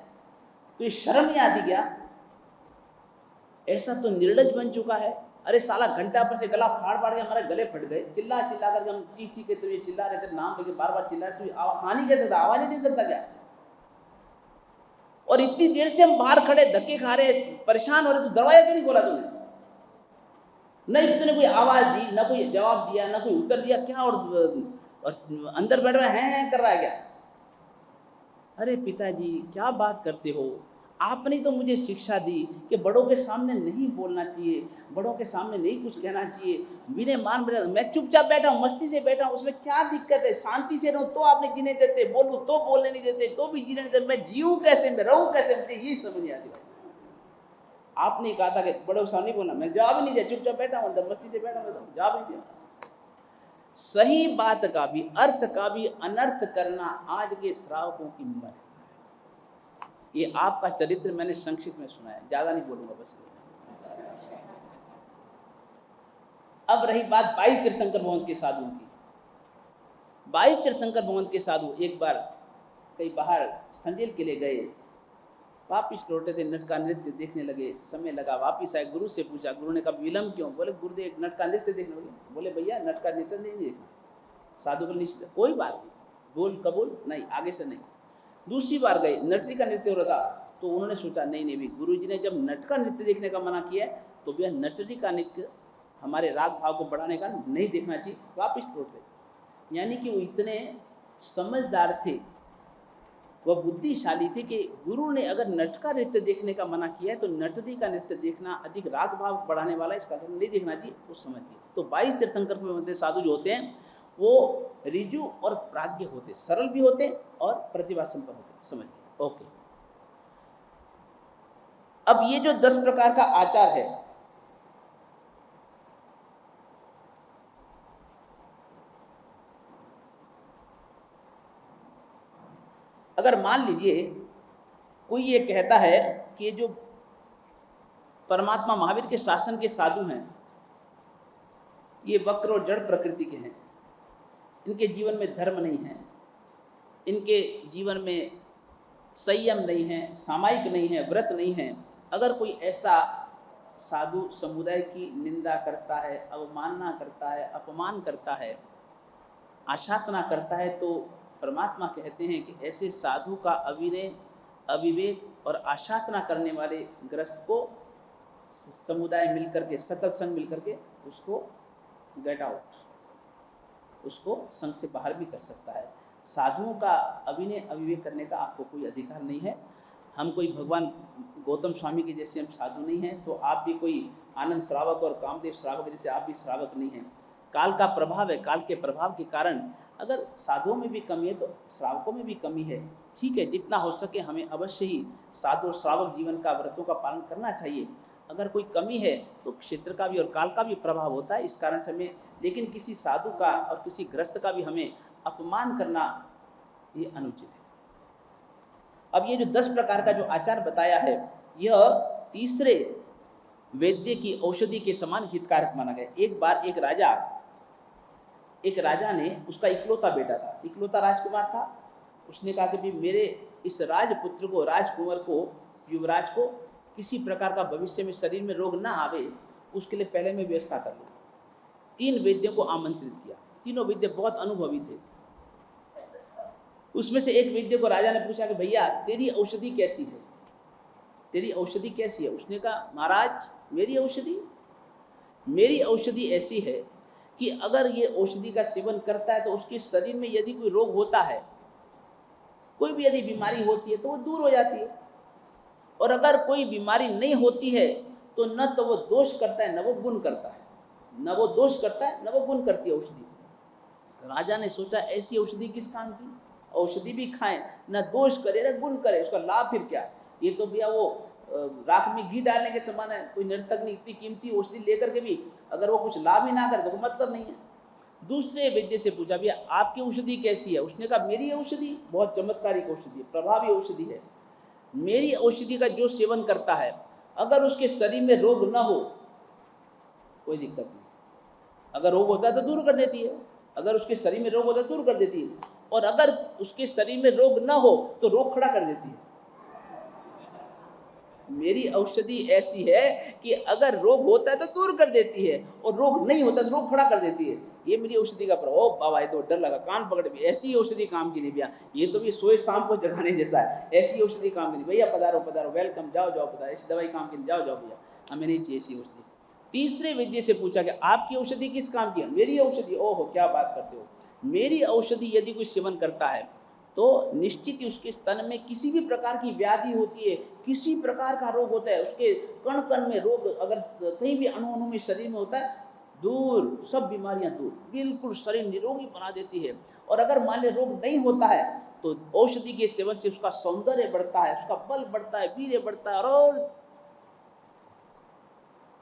तो शर्म नहीं आती क्या, ऐसा तो निर्लज बन चुका है। अरे साला घंटा पर से गला फाड़ के हमारे गले फट गए, चिल्ला कर हम चीख के तुझे चिल्ला रहे थे, नाम लेके बार चिल्ला रहे, तू हानि कैसे सकता, आवाज नहीं दे सकता क्या। और इतनी देर से हम बाहर खड़े धक्के खा रहे, परेशान हो रहे, तो दरवाजा क्यों नहीं खोला तूने, नहीं तूने कोई आवाज दी, ना कोई जवाब दिया, ना कोई उत्तर दिया, क्या और अंदर बैठ रहा है कर रहा है क्या। अरे पिताजी क्या बात करते हो, आपने तो मुझे शिक्षा दी कि बड़ों के सामने नहीं बोलना चाहिए, बड़ों के सामने नहीं कुछ कहना चाहिए, बिना मान मेरा, मैं चुपचाप बैठा हूँ, मस्ती से बैठा हूँ, उसमें क्या दिक्कत है, शांति से रहूँ तो आपने जीने देते, बोलूँ तो बोलने नहीं देते, तो भी जीने नहीं देते, मैं जीऊँ कैसे, मैं रहूँ कैसे, मुझे यही समझ नहीं आती। आपने कहा था कि बड़ों के सामने बोलना, मैं जवाब ही नहीं दिया, चुपचाप बैठा हूँ अंदर, मस्ती से बैठा हूँ, जवाब नहीं दिया। सही बात का भी, अर्थ का भी अनर्थ करना आज के श्रावकों की उम्र है। ये आपका चरित्र मैंने संक्षिप्त में सुना है, ज्यादा नहीं बोलूंगा बस। अब रही बात 22 तीर्थंकर भवन के साधुओं की। 22 तीर्थंकर भवन के साधु एक बार कहीं बाहर स्थंजेल के लिए गए, वापिस लौटे थे, नट का नृत्य देखने लगे, समय लगा, वापिस आए, गुरु से पूछा, गुरु ने कहा विलम्ब क्यों, बोले गुरुदेव नट का नृत्य देखने लगे। बोले भैया नट का नृत्य नहीं देखना, साधु को नहीं, कोई बात नहीं, बोल कबूल नहीं, आगे से नहीं। दूसरी बार गए, नटरी का नृत्य हो रहा था, तो उन्होंने सोचा नहीं भी गुरुजी ने जब नट का नृत्य देखने का मना किया है, तो भैया नटरी का नृत्य हमारे राग भाव को बढ़ाने का नहीं देखना चाहिए, वापिस लौट गए। यानी कि वो इतने समझदार थे, वह बुद्धिशाली थे कि गुरु ने अगर नट का नृत्य देखने का मना किया है तो नटरी का नृत्य देखना अधिक राग भाव बढ़ाने वाला, इसका नहीं देखना चाहिए, वो समझ गए। तो 22 तीर्थंकर साधु जो होते हैं वो रिजु और प्राज्ञ होते, सरल भी होते और प्रतिभा संपन्न होते, समझिए। ओके, अब ये जो 10 प्रकार का आचार है, अगर मान लीजिए कोई ये कहता है कि जो परमात्मा महावीर के शासन के साधु हैं ये वक्र और जड़ प्रकृति के हैं, इनके जीवन में धर्म नहीं है, इनके जीवन में संयम नहीं है, सामायिक नहीं है, व्रत नहीं है। अगर कोई ऐसा साधु समुदाय की निंदा करता है, अवमानना करता है, अपमान करता है, आशातना करता है, तो परमात्मा कहते हैं कि ऐसे साधु का अविनय, अविवेक और आशातना करने वाले ग्रस्त को समुदाय मिलकर के, सकल संघ मिलकर के उसको गेट आउट, उसको संघ से बाहर भी कर सकता है। साधुओं का अभिनय अविवेक करने का आपको कोई अधिकार नहीं है। हम कोई भगवान गौतम स्वामी के जैसे हम साधु नहीं हैं, तो आप भी कोई आनंद श्रावक और कामदेव श्रावक जैसे आप भी श्रावक नहीं हैं। काल का प्रभाव है, काल के प्रभाव के कारण अगर साधुओं में भी कमी है तो श्रावकों में भी कमी है, ठीक है, जितना हो सके हमें अवश्य ही साधु और श्रावक जीवन का व्रतों का पालन करना चाहिए। अगर कोई कमी है तो क्षेत्र का भी और काल का भी प्रभाव होता है, इस कारण से हमें, लेकिन किसी साधु का और किसी गृहस्थ का भी हमें अपमान करना ये अनुचित है। अब ये जो 10 प्रकार का जो आचार बताया है, यह तीसरे वैद्य की औषधि के समान हितकारक माना गया। एक बार एक राजा ने, उसका इकलौता बेटा था, इकलौता राजकुमार था। उसने कहा कि भी मेरे इस राजपुत्र को, राजकुमार को, युवराज को किसी प्रकार का भविष्य में शरीर में रोग ना आवे, उसके लिए पहले मैं व्यवस्था कर लूँ। 3 वैद्यों को आमंत्रित किया। तीनों वैद्य बहुत अनुभवी थे। उसमें से एक वैद्य को राजा ने पूछा कि भैया तेरी औषधि कैसी है, तेरी औषधि कैसी है? उसने कहा महाराज मेरी औषधि ऐसी है कि अगर ये औषधि का सेवन करता है तो उसके शरीर में यदि कोई रोग होता है, कोई भी यदि बीमारी होती है तो वो दूर हो जाती है, और अगर कोई बीमारी नहीं होती है तो न तो वो दोष करता है न वो गुण करता है, न वो दोष करता है न वो गुण करती है औषधि। राजा ने सोचा ऐसी औषधि किस काम की, औषधि भी खाएं, न दोष करे न गुण करे, उसका लाभ फिर क्या? ये तो भैया वो राख में घी डालने के समान है। कोई नर्तक ने इतनी कीमती औषधि लेकर के भी अगर वो कुछ लाभ ही ना करे तो कोई मतलब नहीं है। दूसरे वैद्य से पूछा भैया आपकी औषधि कैसी है? उसने कहा मेरी औषधि बहुत चमत्कारिक औषधि है, प्रभावी औषधि है। मेरी औषधि का जो सेवन करता है अगर उसके शरीर में रोग न हो कोई दिक्कत नहीं, अगर रोग होता है तो दूर कर देती है, अगर उसके शरीर में रोग होता है दूर कर देती है, और अगर उसके शरीर में रोग न हो तो रोग खड़ा कर देती है। मेरी औषधि ऐसी है कि अगर रोग होता है तो दूर कर देती है और रोग नहीं होता तो रोग खड़ा कर देती है। ये मेरी औषधि का प्रभाव। बाबा ये तो डर लगा, कान पकड़ भी, ऐसी औषधि काम की नहीं भैया, ये तो भी सोए शाम को जगाने जैसा है, ऐसी औषधि काम की नहीं भैया, पधारो पधारो, वेलकम, जाओ जाओ पधारो, ऐसी दवाई काम की नहीं, जाओ जाओ भैया, हमें नहीं चाहिए ऐसी औषधि। तीसरे वैद्य से पूछा कि आपकी औषधि किस काम की है? मेरी औषधि, ओहो क्या बात करते हो, मेरी औषधि यदि कोई सेवन करता है तो निश्चित ही उसके स्तन में किसी भी प्रकार की व्याधि होती है, किसी प्रकार का रोग होता है, उसके कण कण में रोग अगर कहीं भी अणु अणु में शरीर में होता है, दूर, सब बीमारियां दूर, बिल्कुल शरीर निरोगी बना देती है। और अगर मान लीजिए रोग नहीं होता है तो औषधि के सेवन से उसका सौंदर्य बढ़ता है, उसका बल बढ़ता है, वीर्य बढ़ता है, और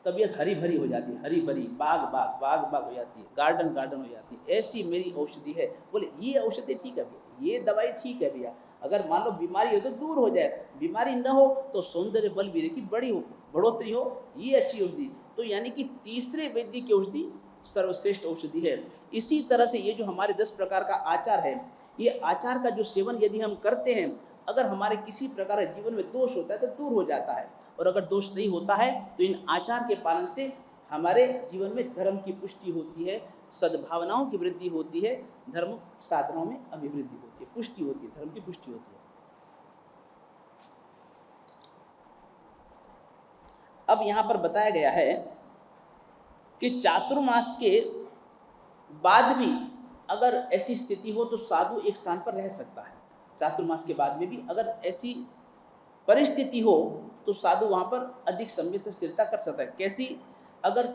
तबीयत हरी भरी हो जाती है, हरी भरी, बाग बाग हो जाती है, गार्डन गार्डन हो जाती है। ऐसी मेरी औषधि है। बोले ये औषधि ठीक है भैया, ये दवाई ठीक है भैया, अगर मान लो बीमारी हो तो दूर हो जाए, बीमारी न हो तो सौंदर्य बल वीर्य की बढ़ोतरी हो, ये अच्छी औषधि। तो यानी कि तीसरे वैद्य की औषधि सर्वश्रेष्ठ औषधि है। इसी तरह से ये जो हमारे 10 प्रकार का आचार है, ये आचार का जो सेवन यदि हम करते हैं, अगर हमारे किसी प्रकार के जीवन में दोष होता है तो दूर हो जाता है, और अगर दोष नहीं होता है तो इन आचार के पालन से हमारे जीवन में धर्म की पुष्टि होती है, सद्भावनाओं की वृद्धि होती है, धर्म साधनाओं में अभिवृद्धि होती है, पुष्टि होती है, धर्म की पुष्टि होती है। अब यहाँ पर बताया गया है कि चातुर्मास के बाद भी अगर ऐसी स्थिति हो तो साधु एक स्थान पर रह सकता है। चातुर्मास के बाद में भी अगर ऐसी परिस्थिति हो तो साधु वहाँ पर अधिक संयमित स्थिरता कर सकता है। कैसी? अगर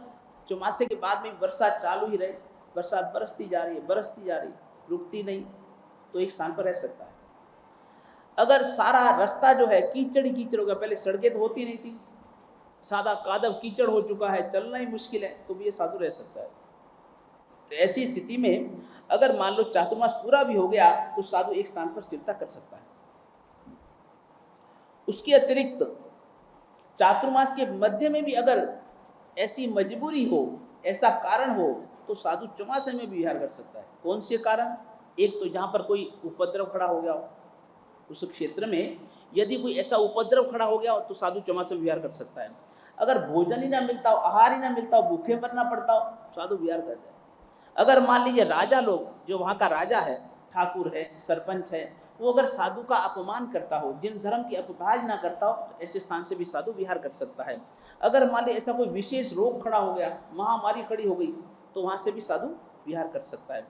चौमासे के बाद में बरसात चालू ही रहे, बरसात बरसती जा रही, रुकती नहीं, तो एक स्थान पर रह सकता है। अगर सारा रास्ता जो है कीचड़ ही कीचड़ हो गया, पहले सड़कें तो होती नहीं थी, सादा कादव कीचड़ हो चुका है, चलना ही मुश्किल है, तो भी ये साधु रह सकता है। तो ऐसी स्थिति में अगर मान लो चातुर्मास पूरा भी हो गया तो साधु एक स्थान पर स्थिरता कर सकता है। उसके अतिरिक्त चातुर्मास के मध्य में भी अगर ऐसी मजबूरी हो, ऐसा कारण हो, तो साधु चौमासे में भी विहार कर सकता है। कौन से कारण? एक तो जहाँ पर कोई उपद्रव खड़ा हो गया हो, उस क्षेत्र में यदि कोई ऐसा उपद्रव खड़ा हो गया हो तो साधु चौमासे में विहार कर सकता है। अगर भोजन ही ना मिलता हो, आहार ही ना मिलता हो, भूखे मरना पड़ता हो, साधु विहार कर जाए। अगर मान लीजिए राजा लोग, जो वहाँ का राजा है, ठाकुर है, सरपंच है, वो अगर साधु का अपमान करता हो, जिन धर्म की अपवाद ना करता हो, तो ऐसे स्थान से भी साधु विहार कर सकता है। अगर मान लीजिए ऐसा कोई विशेष रोग खड़ा हो गया, महामारी खड़ी हो गई, तो वहाँ से भी साधु विहार कर सकता है।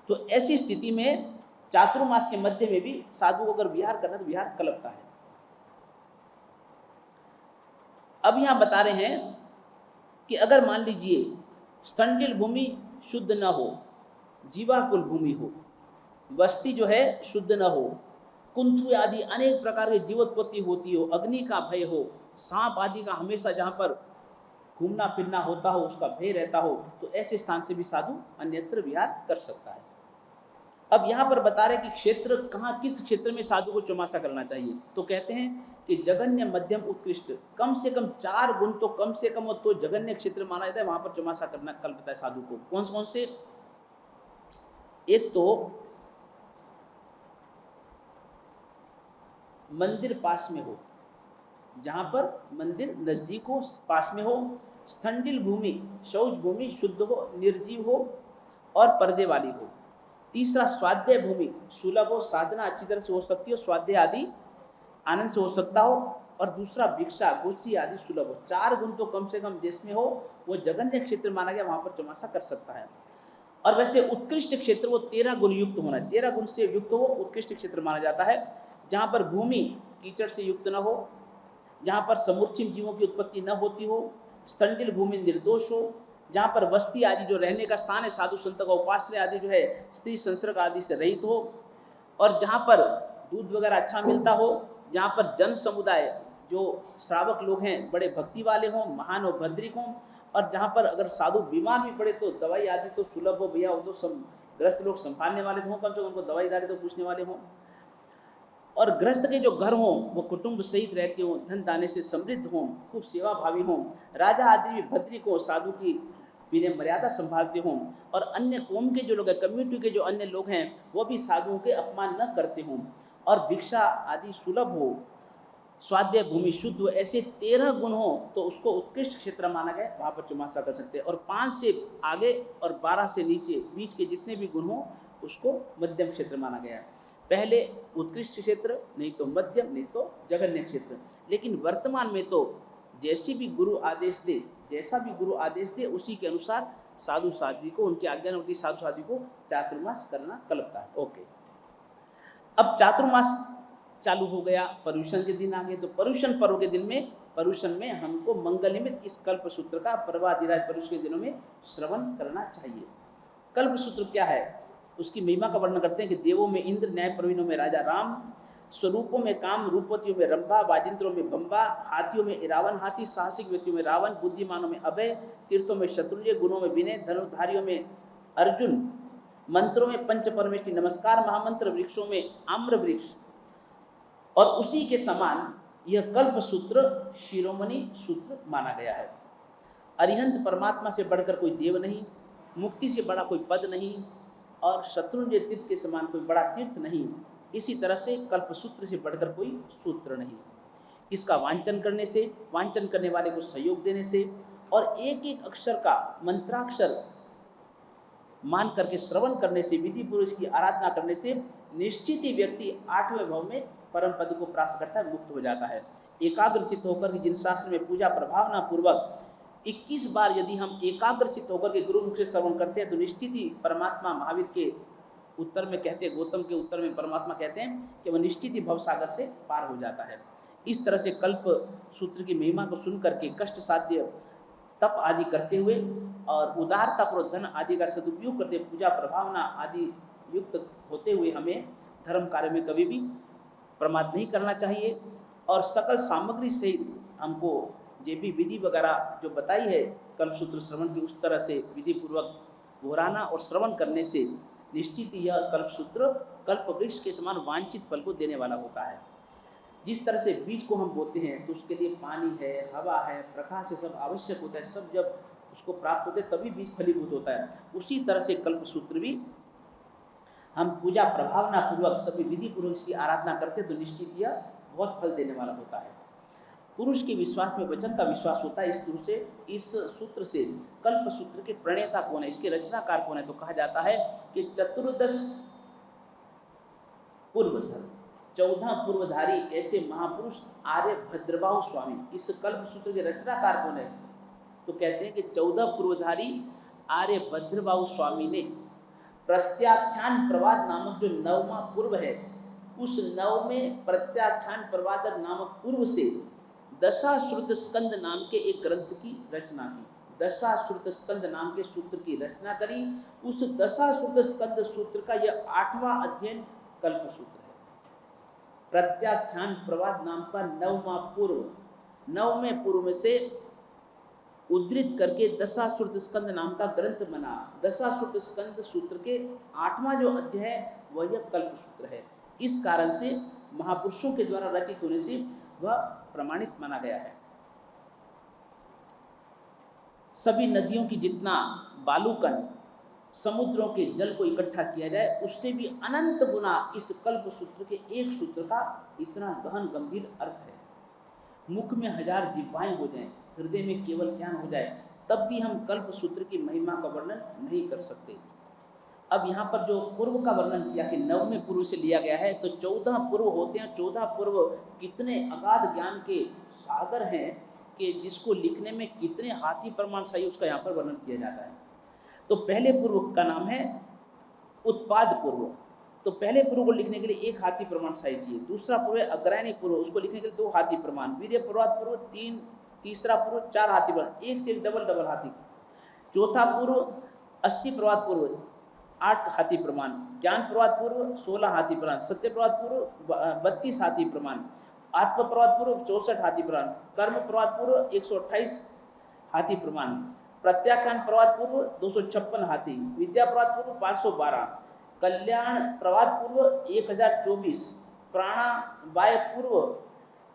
तो ऐसी स्थिति में चातुर्मास के मध्य में भी साधु अगर विहार करना तो विहार कल्पता है। अब यहाँ बता रहे हैं कि अगर मान लीजिए स्तंडिल भूमि शुद्ध न हो, जीवाकुल भूमि हो, बस्ती जो है शुद्ध न हो, कुंथु आदि अनेक प्रकार की जीवोत्पत्ति होती हो, अग्नि का भय हो, सांप आदि का हमेशा जहाँ पर घूमना फिरना होता हो उसका भय रहता हो, तो ऐसे स्थान से भी साधु अन्यत्र विहार कर सकता है। अब यहाँ पर बता रहे कि क्षेत्र कहाँ, किस क्षेत्र में साधु को चौमासा करना चाहिए। तो कहते हैं कि जगन्य, मध्यम, उत्कृष्ट, कम से कम 4 गुण तो कम से कम हो तो जगन्य क्षेत्र माना जाता है, वहां पर चौमासा करना कल्पता है साधु को। कौन कौन से? एक तो मंदिर पास में हो, जहां पर मंदिर नजदीक हो, पास में हो, स्थंडिल भूमि, शौच भूमि शुद्ध हो, निर्जीव हो और पर्दे वाली हो। तीसरा स्वाध्याय भूमि, सुलभ हो, साधना अच्छी तरह से हो सकती हो, स्वाध्याय आदि आनंद से हो सकता हो। और दूसरा भिक्षा, गोष्ठी आदि सुलभ हो। 4 गुण तो कम से कम जिसमें हो वो जगन्य क्षेत्र माना गया, वहां पर चौमासा कर सकता है। और वैसे उत्कृष्ट क्षेत्र वो 13 गुण युक्त होना है, 13 गुण से युक्त हो उत्कृष्ट क्षेत्र माना जाता है। जहाँ पर भूमि कीचड़ से युक्त न हो, जहाँ पर समूर्छिम जीवों की उत्पत्ति न होती हो, स्थंडिल भूमि निर्दोष हो, जहाँ पर वस्ती आदि जो रहने का स्थान है साधु संत का उपाश्रय आदि जो है स्त्री संसर्ग आदि से रहित हो, और जहाँ पर दूध वगैरह अच्छा मिलता हो, जहाँ पर जन समुदाय जो श्रावक लोग हैं बड़े भक्ति वाले हों, महान और भद्रिक हों, और जहाँ पर अगर साधु बीमार भी पड़े तो दवाई आदि तो सुलभ हो भैया, वो तो सब ग्रस्त लोग संभालने वाले हों, कम से कम उनको दवाई दारी तो पूछने वाले हों। और गृहस्थ के जो घर हों वो कुटुंब सहित रहते हों, धन दाने से समृद्ध हों, खूब सेवा भावी हों, राजा आदि भी भद्रिक हों, साधु की विनय मर्यादा संभालते हों, और अन्य कौम के जो लोग हैं, कम्युनिटी के जो अन्य लोग हैं वो भी साधुओं के अपमान न करते हों, और भिक्षा आदि सुलभ हो, स्वाध्याय भूमि शुद्ध हो, ऐसे 13 गुण हो तो उसको उत्कृष्ट क्षेत्र माना गया, वहाँ पर चौमासा कर सकते हैं। और 5 से आगे और 12 से नीचे बीच के जितने भी गुण हो उसको मध्यम क्षेत्र माना गया है। पहले उत्कृष्ट क्षेत्र, नहीं तो मध्यम, नहीं तो जगन्य क्षेत्र। लेकिन वर्तमान में तो जैसी भी गुरु आदेश दे, जैसा भी गुरु आदेश दे उसी के अनुसार साधु साध्वी को, उनके आज्ञानुवर्ती साधु साध्वी को चातुर्मास करना कल्पता है। ओके, अब चातुर्मास चालू हो गया, पर्युषण के दिन आ गए, तो पर्युषण पर्व के दिन में, पर्युषण में हमको मंगलनिमित्त इस कल्प सूत्र का पर्वाधिराज पर्युष के दिनों में श्रवण करना चाहिए। कल्प सूत्र क्या है, उसकी महिमा का वर्णन करते हैं कि देवों में इंद्र, न्याय प्रवीणों में राजा राम, स्वरूपों में काम, रूपवतियों में रंभा, वाजिंत्रों में बंबा, हाथियों में इरावन हाथी, साहसिक व्यक्तियों में रावण, बुद्धिमानों में अभय, तीर्थों में शत्रुंजय, गुणों में विनय, धनुर्धारियों में अर्जुन, मंत्रों में पंच परमेष्टि नमस्कार महामंत्र, वृक्षों में आम्र वृक्ष, और उसी के समान यह कल्प सूत्र शिरोमणि सूत्र माना गया है। अरिहंत परमात्मा से बढ़कर कोई देव नहीं, मुक्ति से बड़ा कोई पद नहीं, और शत्रुंजय तीर्थ के समान कोई बड़ा तीर्थ नहीं। इसी तरह से कल्प सूत्र से बढ़कर कोई सूत्र नहीं। इसका वांचन करने से, वांचन करने वाले को सहयोग देने से, और एक एक अक्षर का मंत्राक्षर मान करके श्रवण करने से, विधि पुरुष की आराधना करने से निश्चित ही व्यक्ति 8वें भाव में परम पद को प्राप्त करता है, मुक्त हो जाता है। एकाग्रचित होकर जिन शास्त्र में पूजा प्रभावना पूर्वक 21 बार यदि हम एकाग्रचित होकर के गुरुमुख से श्रवण करते हैं तो निश्चित ही परमात्मा, महावीर के उत्तर में कहते हैं, गौतम के उत्तर में परमात्मा कहते हैं कि वह निश्चित ही भवसागर से पार हो जाता है। इस तरह से कल्प सूत्र की महिमा को सुन करके कष्ट साध्य तप आदि करते हुए और उदारता और धन आदि का सदुपयोग करते, पूजा प्रभावना आदि युक्त होते हुए हमें धर्म कार्य में कभी भी प्रमाद नहीं करना चाहिए। और सकल सामग्री सहित हमको जो भी विधि वगैरह जो बताई है कल्पसूत्र श्रवण की, उस तरह से विधि पूर्वक दोहराना और श्रवण करने से निश्चित ही यह कल्पसूत्र कल्प वृक्ष के समान वांछित फल को देने वाला होता है। जिस तरह से बीज को हम बोते हैं तो उसके लिए पानी है, हवा है, प्रकाश है, सब आवश्यक होता है। सब जब उसको प्राप्त होते हैं तभी बीज फलीभूत होता है। उसी तरह से कल्पसूत्र भी हम पूजा प्रभावना पूर्वक सभी विधि पूर्वक इसकी आराधना करते हैं तो निश्चित यह बहुत फल देने वाला होता है। पुरुष के विश्वास में वचन का विश्वास होता है। इस सूत्र से कल्प सूत्र के प्रणेता कौन है, इसके रचनाकार कौन है, तो कहा जाता है कि चतुर्दश पूर्वधर, 14 पूर्वधारी ऐसे महापुरुष आर्य भद्रबाहु स्वामी। इस कल्प सूत्र के रचनाकार कौन है, तो कहते हैं कि 14 पूर्वधारी आर्य भद्रबाहु स्वामी ने प्रत्याख्यान प्रवाद नामक जो 9वां पूर्व है, उस 9वें प्रत्याख्यान प्रवाद नामक पूर्व से दशाश्रुत स्कंद नाम के एक ग्रंथ की रचना की। दशाश्रुत स्कंद नाम के सूत्र की रचना करी। उस दशाश्रुत स्कंद सूत्र का यह 8वां अध्ययन कल्प सूत्र है। प्रत्याख्यान प्रवाद नाम का नववें पूर्व में से उद्धृत करके दशाश्रुत स्कंद नाम का ग्रंथ बना। दशाश्रुत स्कंद सूत्र के 8वां जो अध्याय है वह यह कल्प सूत्र है। इस कारण से महापुरुषों के द्वारा रचित होने से वह प्रमाणित माना गया है। सभी नदियों की जितना बालूकण समुद्रों के जल को इकट्ठा किया जाए उससे भी अनंत गुना इस कल्प सूत्र के एक सूत्र का इतना गहन गंभीर अर्थ है। मुख में 1000 जिह्वाएं हो जाएं, हृदय में केवल ज्ञान हो जाए, तब भी हम कल्प सूत्र की महिमा का वर्णन नहीं कर सकते। अब यहाँ पर जो पूर्व का वर्णन किया कि 9वें पूर्व से लिया गया है, तो 14 पूर्व होते हैं। 14 पूर्व कितने अगाध ज्ञान के सागर हैं कि जिसको लिखने में कितने हाथी प्रमाण सही उसका यहाँ पर वर्णन किया जाता है। तो पहले पूर्व का नाम है उत्पाद पूर्व। तो पहले पूर्व को लिखने के लिए 1 हाथी प्रमाण सही चाहिए। दूसरा पूर्व है अग्रणी पूर्व, उसको लिखने के लिए 2 हाथी प्रमाण। वीर्य पूर्वात पूर्व 3, तीसरा पूर्व 4 हाथी प्रमाण, 1 से 1 डबल हाथी। चौथा पूर्व अस्थि प्रवाद पूर्व 8 हाथी प्रमाण। ज्ञान प्रवाद पूर्व 16 हाथी प्रमाण। सत्य प्रवाद पूर्व 32 हाथी प्रमाण। आत्म प्रवाद पूर्व 64 हाथी प्रमाण। कर्म प्रवाद पूर्व 128 हाथी प्रमाण। प्रत्याख्यान प्रवाद पूर्व 256 हाथी। विद्या प्रवाद पूर्व 512। कल्याण प्रवाद पूर्व 1024। प्राणावाय पूर्व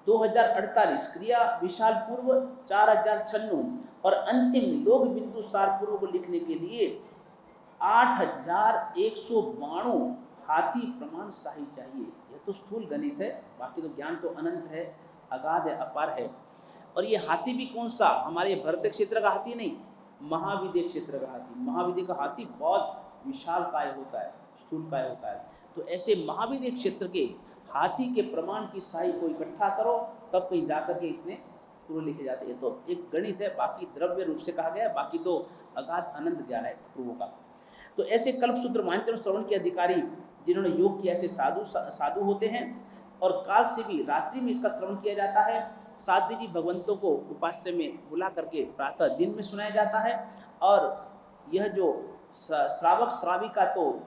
2048। क्रिया विशाल पूर्व 4096 और अंतिम लोक बिंदु सार पूर्व को लिखने के लिए 8192 हाथी प्रमाण सही चाहिए। यह तो स्थूल गणित है, बाकी तो ज्ञान तो अनंत है, अगाध है, अपार है। और ये हाथी भी कौन सा, हमारे भरत क्षेत्र का हाथी नहीं, महाविद्य क्षेत्र का हाथी। महाविद्य का हाथी बहुत विशाल काय होता है, स्थूल काय होता है। तो ऐसे महाविद्य क्षेत्र के हाथी के प्रमाण की साई को इकट्ठा करो, तब कहीं जाकर के इतने पूर्व लिखे जाते हैं। तो एक गणित है, बाकी द्रव्य रूप से कहा गया है, बाकी तो अगाध अनंत ज्ञान है पूर्वों का। तो ऐसे कल्प सूत्र वांचन श्रवण के अधिकारी जिन्होंने योग किया ऐसे साधु होते हैं। और काल से भी रात्रि में इसका श्रवण किया जाता है। साध्वी जी भगवंतों को उपाश्रय में बुला करके प्रातः दिन में सुनाया जाता है। और यह जो श्रावक श्राविका तो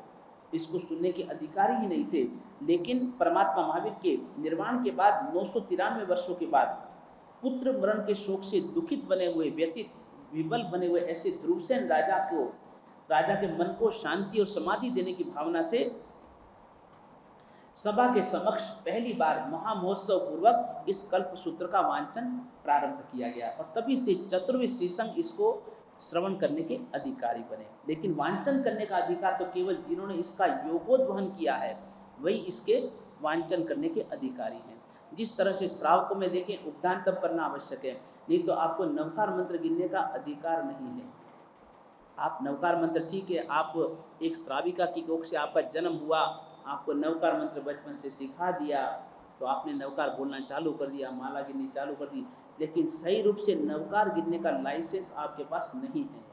इसको सुनने के अधिकारी ही नहीं थे, लेकिन परमात्मा महावीर के निर्वाण के बाद 993 वर्षों के बाद पुत्र मरण के शोक से दुखित बने हुए, व्यथित विबल बने हुए ऐसे ध्रुवसेन राजा के मन को शांति और समाधि देने की भावना से सभा के समक्ष पहली बार महामहोत्सव पूर्वक इस कल्प सूत्र का वांचन प्रारंभ किया गया। और तभी से चतुर्वेद श्रीसंघ इसको श्रवण करने के अधिकारी बने। लेकिन वांचन करने का अधिकार तो केवल जिन्होंने इसका योगोद्वहन किया है वही इसके वांचन करने के अधिकारी हैं। जिस तरह से श्रावकों में देखें उपदान तब करना आवश्यक है, नहीं तो आपको नवकार मंत्र गिनने का अधिकार नहीं है। आप नवकार मंत्र, ठीक है, आप एक श्राविका की कोख से आपका जन्म हुआ, आपको नवकार मंत्र बचपन से सिखा दिया, तो आपने नवकार बोलना चालू कर दिया, माला गिननी चालू कर दी, लेकिन सही रूप से नवकार गिनने का लाइसेंस आपके पास नहीं है।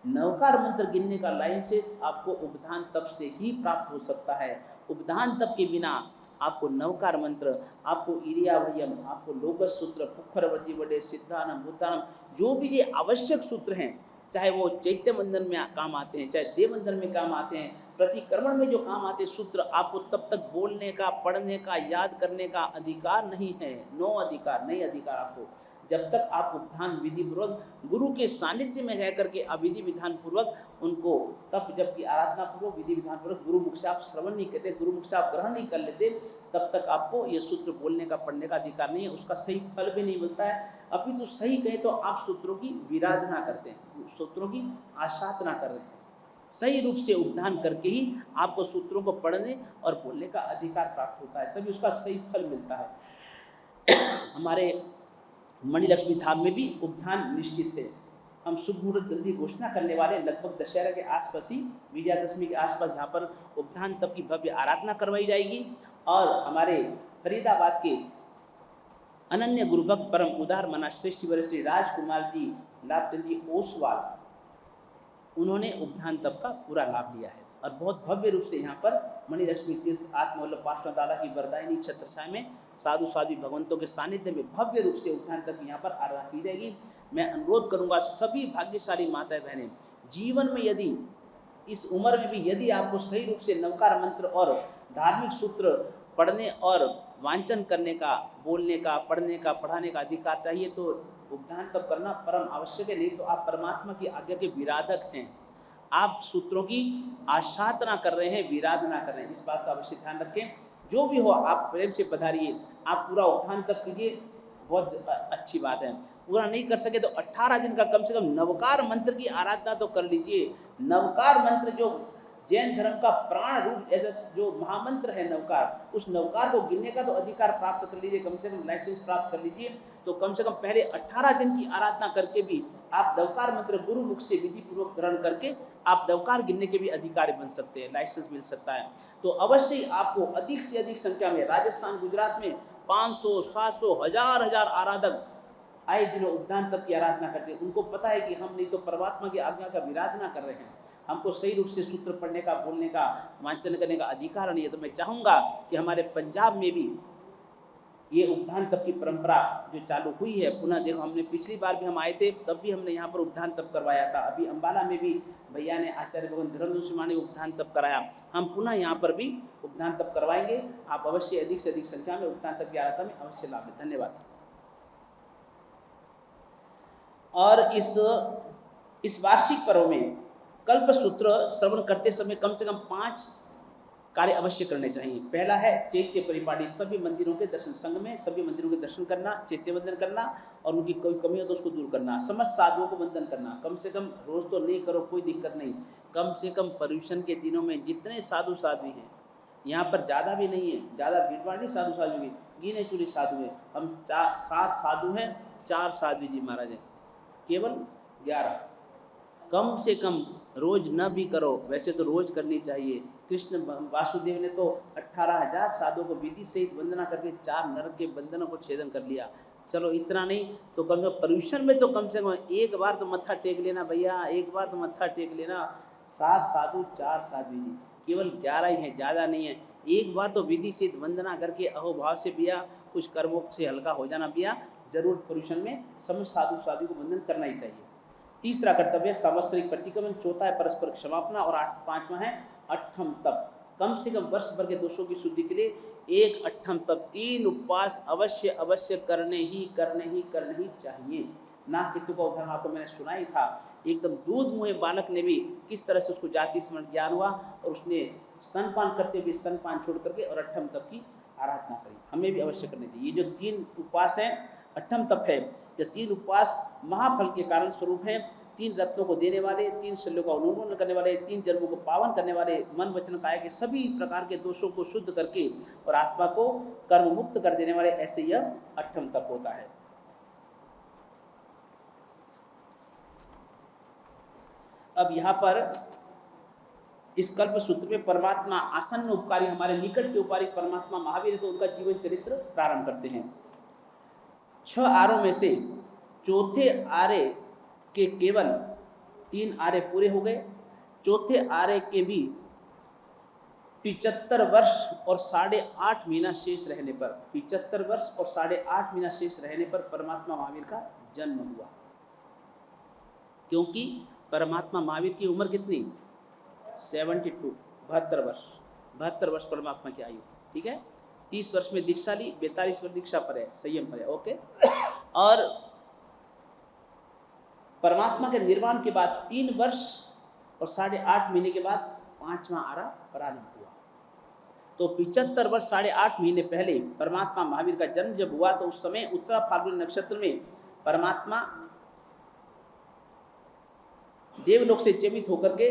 नवकार मंत्र गिनने का लाइसेंस आपको उपधान तप से ही प्राप्त हो सकता है। उपधान तप के बिना आपको नवकार मंत्र, आपको इरियाभयम, आपको लोकस सूत्र, पुखर वृद्धि वडे, सिद्धानम, भूतानम, जो भी ये आवश्यक सूत्र हैं, चाहे वो चैत्य बंधन में काम आते हैं, चाहे देव बंधन में काम आते हैं, प्रतिक्रमण में जो काम आते सूत्र, आपको तब तक बोलने का, पढ़ने का, याद करने का अधिकार नहीं है। नो अधिकार, नहीं अधिकार आपको, जब तक आप उपधान विधि पूर्वक गुरु के सानिध्य में रह करके अविधि विधान पूर्वक उनको तप जब की आराधना पूर्वक विधि विधान पूर्वक गुरु मुख से आप श्रवण नहीं करते, गुरु मुख से आप ग्रहण नहीं कर लेते, तब तक आपको ये सूत्र बोलने का, पढ़ने का अधिकार नहीं है। उसका सही फल भी नहीं मिलता है। अभी तो सही कहे तो आप सूत्रों की विराधना करते हैं, सूत्रों की आसाधना कर रहे हैं। सही रूप से उपधान करके ही आपको सूत्रों को पढ़ने और बोलने का अधिकार प्राप्त होता है, तभी उसका सही फल मिलता है। हमारे मणिलक्ष्मी धाम में भी उपधान निश्चित है। हम शुभ मुहूर्त जल्दी घोषणा करने वाले, लगभग दशहरा के आसपास ही, विजयादशमी के आसपास, यहाँ पर उपधान तप की भव्य आराधना करवाई जाएगी। और हमारे फरीदाबाद के अनन्य गुरुभक्त परम उदार मना श्रेष्ठ वर श्री राजकुमार जी लाभचंद जी ओसवाल, उन्होंने उपधान तप का पूरा लाभ लिया है। और बहुत भव्य रूप से यहाँ पर मणिलक्ष्मी तीर्थ आत्मवल्लभ पार्श्वदाला की वरदायिनी छत्रछाया में साधु साध्वी भगवंतों के सानिध्य में भव्य रूप से उपधान तप यहाँ पर आराधना की जाएगी। मैं अनुरोध करूँगा सभी भाग्यशाली माताएं बहनें, जीवन में यदि इस उम्र में भी यदि आपको सही रूप से नवकार मंत्र और धार्मिक सूत्र पढ़ने और वांचन करने का, बोलने का, पढ़ने का, पढ़ाने का अधिकार चाहिए, तो उपधान तप करना परम आवश्यक है। नहीं तो आप परमात्मा की आज्ञा के विराधक हैं, आप सूत्रों की आशाधना कर रहे हैं, विराधना कर रहे हैं। इस बात का अवश्य ध्यान रखें। जो भी हो आप प्रेम से पधारिए, आप पूरा उपधान तप कीजिए, बहुत अच्छी बात है। पूरा नहीं कर सके तो 18 दिन का कम से कम नवकार मंत्र की आराधना तो कर लीजिए। नवकार मंत्र जो जैन धर्म का प्राण रूप ऐसा जो महामंत्र है नवकार, उस नवकार को गिनने का तो अधिकार प्राप्त कर लीजिए, कम से कम लाइसेंस प्राप्त कर लीजिए। तो कम से कम पहले 18 दिन की आराधना करके भी आप नवकार मंत्र गुरु मुख से विधि पूर्वक ग्रहण करके आप नवकार गिनने के भी अधिकारी बन सकते हैं, लाइसेंस मिल सकता है। तो अवश्य ही आपको अधिक से अधिक संख्या में राजस्थान, गुजरात में 500, 700, हजार हजार आराधक आए दिनों उपधान तप की आराधना करते हैं। उनको पता है कि हम नहीं तो परमात्मा की आज्ञा का विराधना कर रहे हैं, हमको सही रूप से सूत्र पढ़ने का, बोलने का, वांचन करने का अधिकार नहीं है। तो मैं चाहूँगा कि हमारे पंजाब में भी ये उपधान तप की परंपरा जो चालू हुई है पुनः, देखो हमने पिछली बार भी हम आए थे तब भी हमने यहाँ पर उपधान तप करवाया था। अभी अम्बाला में भी भैया ने, आचार्य भगवान धर्मदूत सिंह ने उपधान तप कराया, हम पुनः यहाँ पर भी उपधान तप करवाएंगे। आप अवश्य अधिक से अधिक संख्या में उपधान तप की आराधना में अवश्य लाभ लें। धन्यवाद। और इस वार्षिक पर्व में कल्प सूत्र श्रवण करते समय कम से कम 5 कार्य अवश्य करने चाहिए। पहला है चैत्य परिपाटी, सभी मंदिरों के दर्शन, संघ में सभी मंदिरों के दर्शन करना, चैत्य वंदन करना और उनकी कोई कमी हो तो उसको दूर करना, समस्त साधुओं को वंदन करना। कम से कम रोज तो नहीं करो, कोई दिक्कत नहीं, कम से कम पर्यूषण के दिनों में जितने साधु साध्वी हैं, यहाँ पर ज़्यादा भी नहीं है, ज़्यादा भीड़भाड़ नहीं साधु साध्वी की, गिने चुने साधु हैं। हम 7 साधु हैं, 4 साध्वी जी महाराज हैं, केवल 11। कम से कम रोज न भी करो, वैसे तो रोज करनी चाहिए। कृष्ण वासुदेव ने तो 18,000 साधुओं को विधि सहित वंदना करके 4 नरक के बंधनों को छेदन कर लिया। चलो इतना नहीं तो कम से कम पर्यूषण में तो कम से कम एक बार तो मत्था टेक लेना भैया, एक बार तो मत्था टेक लेना। 7 साधु 4 साध्वी जी, केवल 11 ही हैं, ज़्यादा नहीं है। एक बार तो विधि सहित वंदना करके अहोभाव से भैया कुछ कर्मों से हल्का हो जाना भैया, जरूर पर्यूषण में समस्त साधु साध्वी को वंदन करना ही चाहिए। तीसरा कर्तव्य सांवत्सरिक प्रतिक्रमण, चौथा है परस्पर क्षमापना और 5वां है अट्ठम तप। कम से कम वर्ष भर के दोषों की शुद्धि के लिए एक अट्ठम तप, 3 उपवास अवश्य करने ही चाहिए। नाग केतु का उदाहरण आपको मैंने सुना ही था। एकदम दूध मुँहे बालक ने भी किस तरह से उसको जाति स्मरण ज्ञान हुआ और उसने स्तनपान करते हुए स्तनपान छोड़ करके और अट्ठम तप की आराधना करी। हमें भी अवश्य करनी चाहिए। ये जो 3 उपवास हैं, अट्ठम तप है, ये 3 उपवास महाफल के कारण स्वरूप हैं। 3 रत्नों को देने वाले, 3 शल्यों का उन्मूलन करने वाले, 3 जन्मों को पावन करने वाले, मन वचन काया के सभी प्रकार के दोषों को शुद्ध करके और आत्मा को कर्म मुक्त कर देने वाले, ऐसे यह अट्ठम तप होता है। अब यहाँ पर इस कल्प सूत्र में परमात्मा आसन्न उपकारी, हमारे निकट के उपकारी परमात्मा महावीर है, तो उनका जीवन चरित्र प्रारंभ करते हैं। 6 आरों में से चौथे आरे के केवल 3 आरे पूरे हो गए। चौथे आरे के भी 75 वर्ष और 8.5 महीना शेष रहने पर, 75 वर्ष और 8.5 महीना शेष रहने पर परमात्मा महावीर का जन्म हुआ। क्योंकि परमात्मा महावीर की उम्र कितनी? 72, 72 वर्ष परमात्मा की आयु, ठीक है। 30 वर्ष में दीक्षा ली, 42 वर्ष दीक्षा पर है, संयम पर है, ओके। और परमात्मा के निर्वाण के बाद 3 वर्ष और 8.5 महीने के बाद 5वां आरा प्रारंभ हुआ। तो 75 वर्ष 8.5 महीने पहले परमात्मा महावीर का जन्म जब हुआ, तो उस समय उत्तरा फाल्गुनी नक्षत्र में परमात्मा देवलोक से चेमित होकर के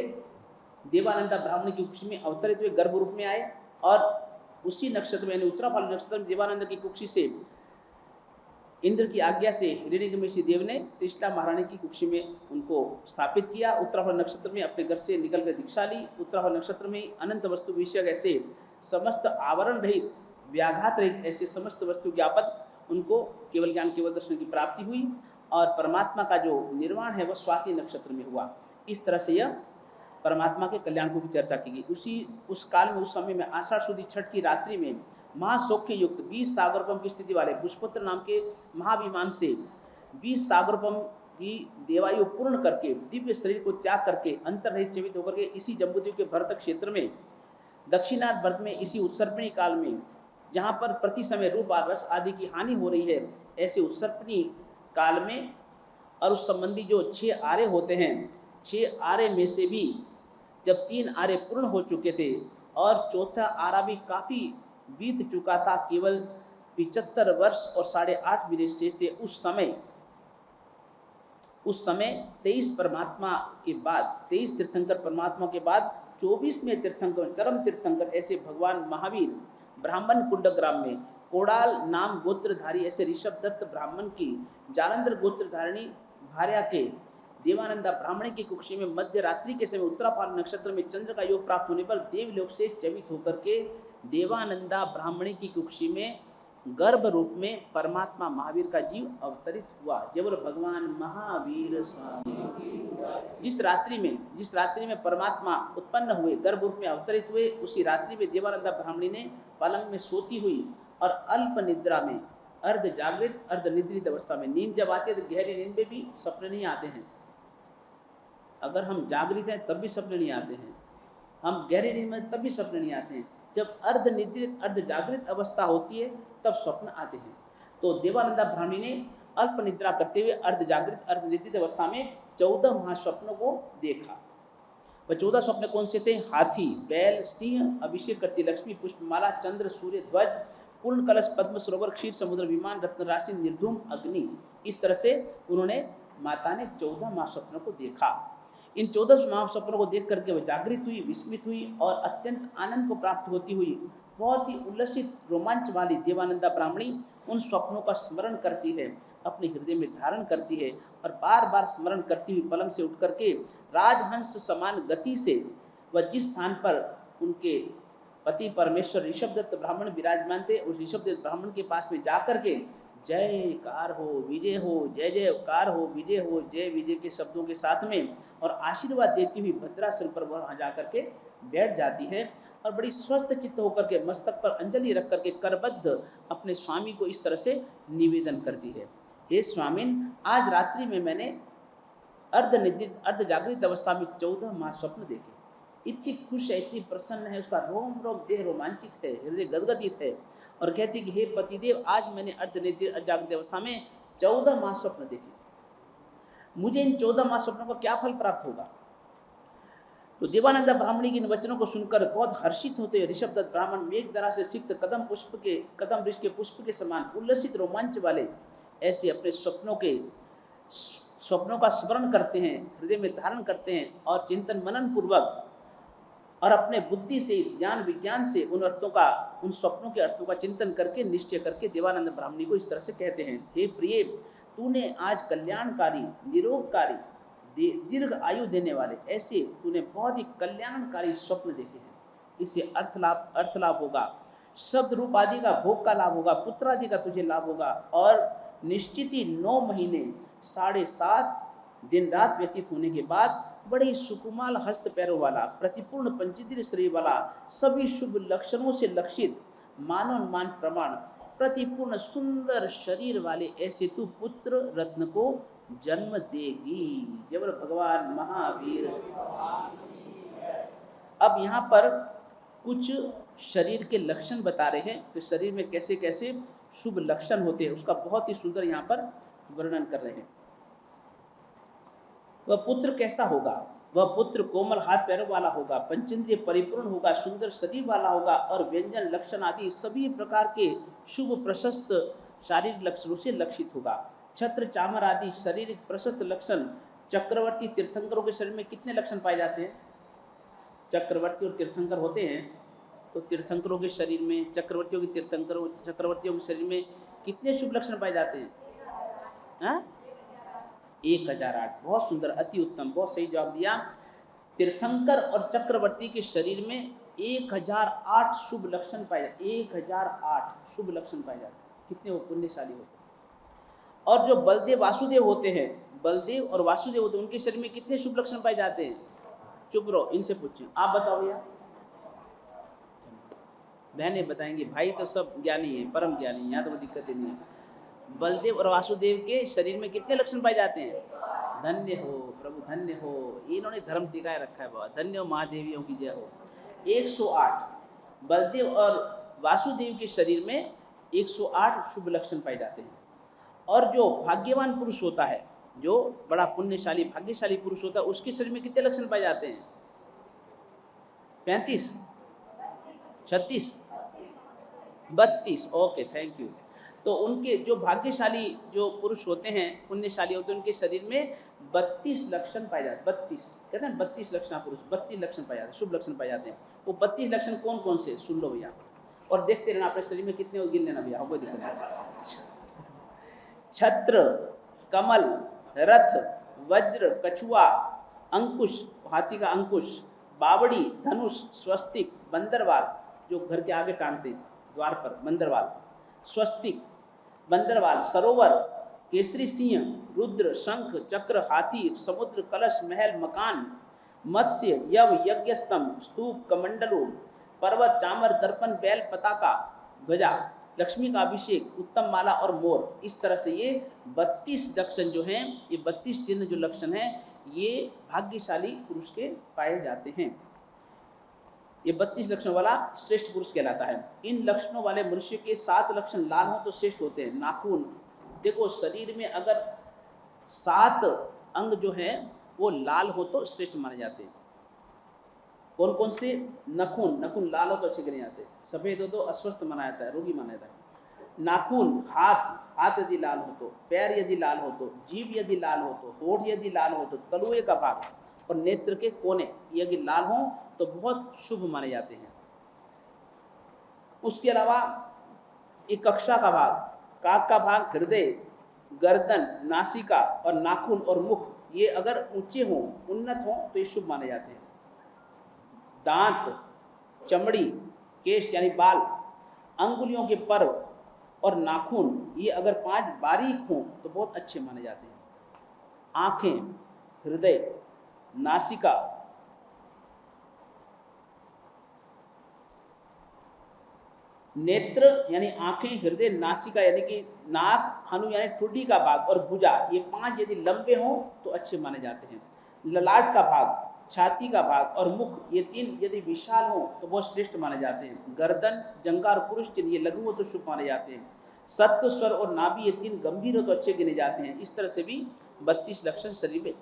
देवानंदा ब्राह्मण की कुक्षी में अवतरित हुए, गर्भ रूप में आए। और उसी नक्षत्र में, उत्तरा फाल्गुनी नक्षत्र में देवानंद की कुक्षी से इंद्र की आज्ञा से हिरण्यकशिपु देव ने त्रिशला महारानी की कुक्षी में उनको स्थापित किया। उत्तराफल नक्षत्र में अपने घर से निकलकर दीक्षा ली। उत्तराफल नक्षत्र में अनंत वस्तु विषय ऐसे समस्त आवरण रहित, व्याघात रहित ऐसे समस्त वस्तु ज्ञापक उनको केवल ज्ञान केवल दर्शन की प्राप्ति हुई। और परमात्मा का जो निर्वाण है वह स्वाति नक्षत्र में हुआ। इस तरह से यह परमात्मा के कल्याण को भी चर्चा की गई। उस काल में, उस समय में आषाढ़ शुद्ध छठ की रात्रि में महासौख्य युक्त 20 सागरोपम की स्थिति वाले पुष्पुत्र नाम के महाविमान से 20 सागरोपम की देवायु पूर्ण करके दिव्य शरीर को त्याग करके अंतर्रहित जीवित होकर के इसी जम्बूद्वीप के भरतक क्षेत्र में दक्षिणार्ध भरत में इसी उत्सर्पिणी काल में जहाँ पर प्रति समय रूप और रस आदि की हानि हो रही है, ऐसे उत्सर्पणी काल में और उस संबंधी जो 6 आरे होते हैं, 6 आरे में से भी जब 3 आरे पूर्ण हो चुके थे और चौथा आरा भी काफ़ी बीत चुका था, केवल 75 वर्ष और 8.5 मिनट शेष थे, उस समय 23 परमात्मा के बाद 23 तीर्थंकर परमात्मा के बाद 24वें तीर्थंकर, चरम तीर्थंकर ऐसे भगवान महावीर ब्राह्मण कुंडग्राम में कोडाल नाम गोत्रधारी ऐसे ऋषभ दत्त ब्राह्मण की जालंधर गोत्रधारिणी भार्या के देवानंदा ब्राह्मणी की कुक्षी में मध्य रात्रि के समय उत्तराफाल नक्षत्र में चंद्र का योग प्राप्त होने पर देवलोक से चवित होकर के देवानंदा ब्राह्मणी की कुक्षी में गर्भ रूप में परमात्मा महावीर का जीव अवतरित हुआ। जय बोलो भगवान महावीर स्वामी। जिस रात्रि में परमात्मा उत्पन्न हुए, गर्भ रूप में अवतरित हुए, उसी रात्रि में देवानंदा ब्राह्मणी ने पलंग में सोती हुई और अल्प निद्रा में, अर्ध जागृत अर्ध निद्रित अवस्था में, नींद जब आती है तो गहरी नींद में भी सपने नहीं आते हैं। अगर हम जागृत हैं तब भी सपने नहीं आते हैं, हम गहरी नींद में तब भी सपने नहीं आते हैं। जब अर्ध निद्रित अर्ध जागृत अवस्था होती है तब स्वप्न आते हैं। तो देवानंदा ब्राह्मणी ने अल्प निद्रा करते हुए अर्ध जागृत अर्ध निद्रित अवस्था में 14 महास्वप्नों को देखा। वह 14 स्वप्न कौन से थे? हाथी, बैल, सिंह, अभिषेक करती लक्ष्मी, पुष्पमाला, चंद्र, सूर्य, ध्वज, पूर्ण कलश, पद्म सरोवर, क्षीर समुद्र, विमान, रत्न राशि, निर्धूम अग्नि। इस तरह से उन्होंने माता ने 14 महास्वप्नों को देखा। इन 14 महास्वप्नों को देख करके वह जागृत हुई, विस्मित हुई और अत्यंत आनंद को प्राप्त होती हुई बहुत ही उल्लसित रोमांच वाली देवानंदा ब्राह्मणी उन स्वप्नों का स्मरण करती है, अपने हृदय में धारण करती है और बार बार स्मरण करती हुई पलंग से उठ करके राजहंस समान गति से वह जिस स्थान पर उनके पति परमेश्वर ऋषभदत्त ब्राह्मण विराजमान थे, उस ऋषभदत्त ब्राह्मण के पास में जाकर के जयकार हो, विजय हो, जय जयकार हो, विजय हो, जय विजय के शब्दों के साथ में और आशीर्वाद देती हुई भद्रासन पर वहाँ जाकर के बैठ जाती है और बड़ी स्वस्थ चित्त होकर के मस्तक पर अंजलि रख करके करबद्ध अपने स्वामी को इस तरह से निवेदन करती है, हे स्वामिन, आज रात्रि में मैंने अर्धनिद्रित अर्ध जागृत अवस्था में 14 महास्वप्न देखे। इतनी खुश है, इतनी प्रसन्न है, उसका रोम रोम देह रोमांचित है, हृदय गदगदित है और कहती कि हे पतिदेव, आज मैंने अर्धनिद्रित अर्ध जागृत अवस्था में 14 महास्वप्न देखे। मुझे इन 14 महास्वप्नों का क्या फल प्राप्त होगा? तो देवानंदा ब्राह्मणी के इन वचनों को सुनकर बहुत हर्षित होते हुए ऋषभदत्त ब्राह्मण मेघधरा से सिक्त कदम वृक्ष के पुष्प के समान उल्लसित रोमांच वाले ऐसे अपने स्वप्नों का स्मरण करते हैं, हृदय में धारण करते हैं और चिंतन मनन पूर्वक और अपने बुद्धि से, ज्ञान विज्ञान से उन स्वप्नों के अर्थों का चिंतन करके निश्चय करके देवानंद ब्राह्मणी को इस तरह से कहते हैं, हे प्रिय, तूने आज कल्याणकारी, निरोगकारी, दीर्घ आयु देने वाले ऐसे तूने बहुत ही कल्याणकारी स्वप्न देखे हैं। इससे अर्थ लाभ होगा, शब्द रूप आदि का भोग का लाभ होगा, पुत्र आदि का तुझे लाभ होगा और निश्चित ही 9 महीने 7.5 दिन रात व्यतीत होने के बाद बड़े सुकुमाल हस्त पैरों वाला, प्रतिपूर्ण पंचेंद्रिय शरीर वाला, सभी शुभ लक्षणों से लक्षित, मानोन्मान प्रमाण, प्रतिपूर्ण सुंदर शरीर वाले ऐसे तू पुत्र रत्न को जन्म देगी। जय बोलो भगवान महावीर। अब यहाँ पर कुछ शरीर के लक्षण बता रहे हैं कि शरीर में कैसे कैसे शुभ लक्षण होते हैं, उसका बहुत ही सुंदर यहाँ पर वर्णन कर रहे हैं। वह पुत्र कैसा होगा? वह पुत्र कोमल हाथ पैरों वाला होगा, पंचेंद्रिय परिपूर्ण होगा, सुंदर शरीर वाला होगा और व्यंजन लक्षण आदि सभी प्रकार के शुभ प्रशस्त शारीरिक लक्षणों से लक्षित होगा। छत्र चामर आदि शारीरिक प्रशस्त लक्षण चक्रवर्ती तीर्थंकरों के शरीर में कितने लक्षण पाए जाते हैं? चक्रवर्ती और तीर्थंकर होते हैं, तो तीर्थंकरों के शरीर में, चक्रवर्तियों के शरीर में कितने शुभ लक्षण पाए जाते हैं? 1008। बहुत सुंदर, अति उत्तम, बहुत सही जवाब दिया। तीर्थंकर और चक्रवर्ती के शरीर में 1008 शुभ लक्षण पाए जाते, 1008 शुभ लक्षण पाए जाते। कितने वो पुण्यशाली होते हैं। और जो बलदेव वासुदेव होते हैं, बलदेव और वासुदेव होते हैं, उनके शरीर में कितने शुभ लक्षण पाए जाते हैं? चुप रहो, इनसे पूछिए, आप बताओ भैया। बहनें बताएंगे, भाई तो सब ज्ञानी है, परम ज्ञानी, यहाँ तो कोई दिक्कत ही नहीं है। बलदेव और वासुदेव के शरीर में कितने लक्षण पाए जाते हैं? धन्य हो प्रभु, धन्य हो, इन्होंने धर्म टिकाए रखा है बाबा, धन्य हो, महादेवियों की जय हो। 108 बलदेव और वासुदेव के शरीर में 108 शुभ लक्षण पाए जाते हैं। और जो भाग्यवान पुरुष होता है, जो बड़ा पुण्यशाली भाग्यशाली पुरुष होता है, उसके शरीर में कितने लक्षण पाए जाते हैं? 35, 36, 32। Okay, thank you. तो उनके जो भाग्यशाली जो पुरुष होते हैं, पुण्यशाली होते हैं, उनके शरीर में 32 लक्षण पाए जाते हैं। 32 कहते हैं, 32 लक्षण पुरुष, 32 लक्षण पाए जाते हैं, शुभ लक्षण पाए जाते हैं। वो 32 लक्षण कौन कौन से, सुन लो भैया, और देखते रहना अपने शरीर में कितने, गिन लेना भैया, कोई दिक्कत नहीं। छत्र, कमल, रथ, वज्र, कछुआ, अंकुश, हाथी का अंकुश, बावड़ी, धनुष, स्वस्तिक, बंदरवाल, जो घर के आगे टांगते द्वार पर, बंदरवाल, स्वस्तिक, बंदरवाल, सरोवर, केसरी सिंह, रुद्र, शंख, चक्र, हाथी, समुद्र, कलश, महल, मकान, मत्स्य, यव, यज्ञ स्तंभ, स्तूप, कमंडलू, पर्वत, चामर, दर्पण, बैल, पताका, ध्वजा, लक्ष्मी का अभिषेक, उत्तम माला और मोर। इस तरह से ये 32 लक्षण जो हैं, ये 32 चिन्ह जो लक्षण हैं, ये भाग्यशाली पुरुष के पाए जाते हैं। ये 32 लक्षणों वाला श्रेष्ठ पुरुष कहलाता है। इन लक्षणों वाले मनुष्य के 7 लक्षण लाल हो तो श्रेष्ठ होते हैं। नाखून, देखो शरीर में अगर 7 अंग जो है वो लाल हो तो श्रेष्ठ माने जाते हैं। कौन कौन से? नखून, नखून लाल हो तो अच्छे गिने जाते हैं। सफेद हो तो अस्वस्थ माना जाता है, रोगी माना जाता है। नाखून, हाथ, हाथ यदि लाल हो तो, पैर यदि लाल हो तो, जीभ यदि लाल हो तो, होठ यदि लाल हो तो, तलुए का भाग और नेत्र के कोने यदि लाल हो तो बहुत शुभ माने जाते हैं। उसके अलावा एक कक्षा का भाग, काक का भाग, हृदय, गर्दन, नासिका और नाखून और मुख, ये अगर ऊंचे हों, उन्नत हों तो ये शुभ माने जाते हैं। दांत, चमड़ी, केश यानी बाल, अंगुलियों के पर्व और नाखून, ये अगर 5 बारीक हों तो बहुत अच्छे माने जाते हैं। आंखें, हृदय, नासिका, नेत्र यानी आंखें, हृदय, नासिका यानी कि नाक, हनु यानी ठुड्डी का भाग और भुजा, ये 5 यदि लंबे हों तो अच्छे माने जाते हैं। ललाट का भाग, छाती का भाग और मुख, ये 3 यदि विशाल हो तो बहुत श्रेष्ठ माने जाते हैं। गर्दन, जंघा और पुरुष चिन्ह, ये लघु हो तो शुभ माने जाते हैं। सत्व, स्वर और नाभि, ये 3 गंभीर हो तो अच्छे गिने जाते हैं। इस तरह से भी 32 लक्षण शरीर में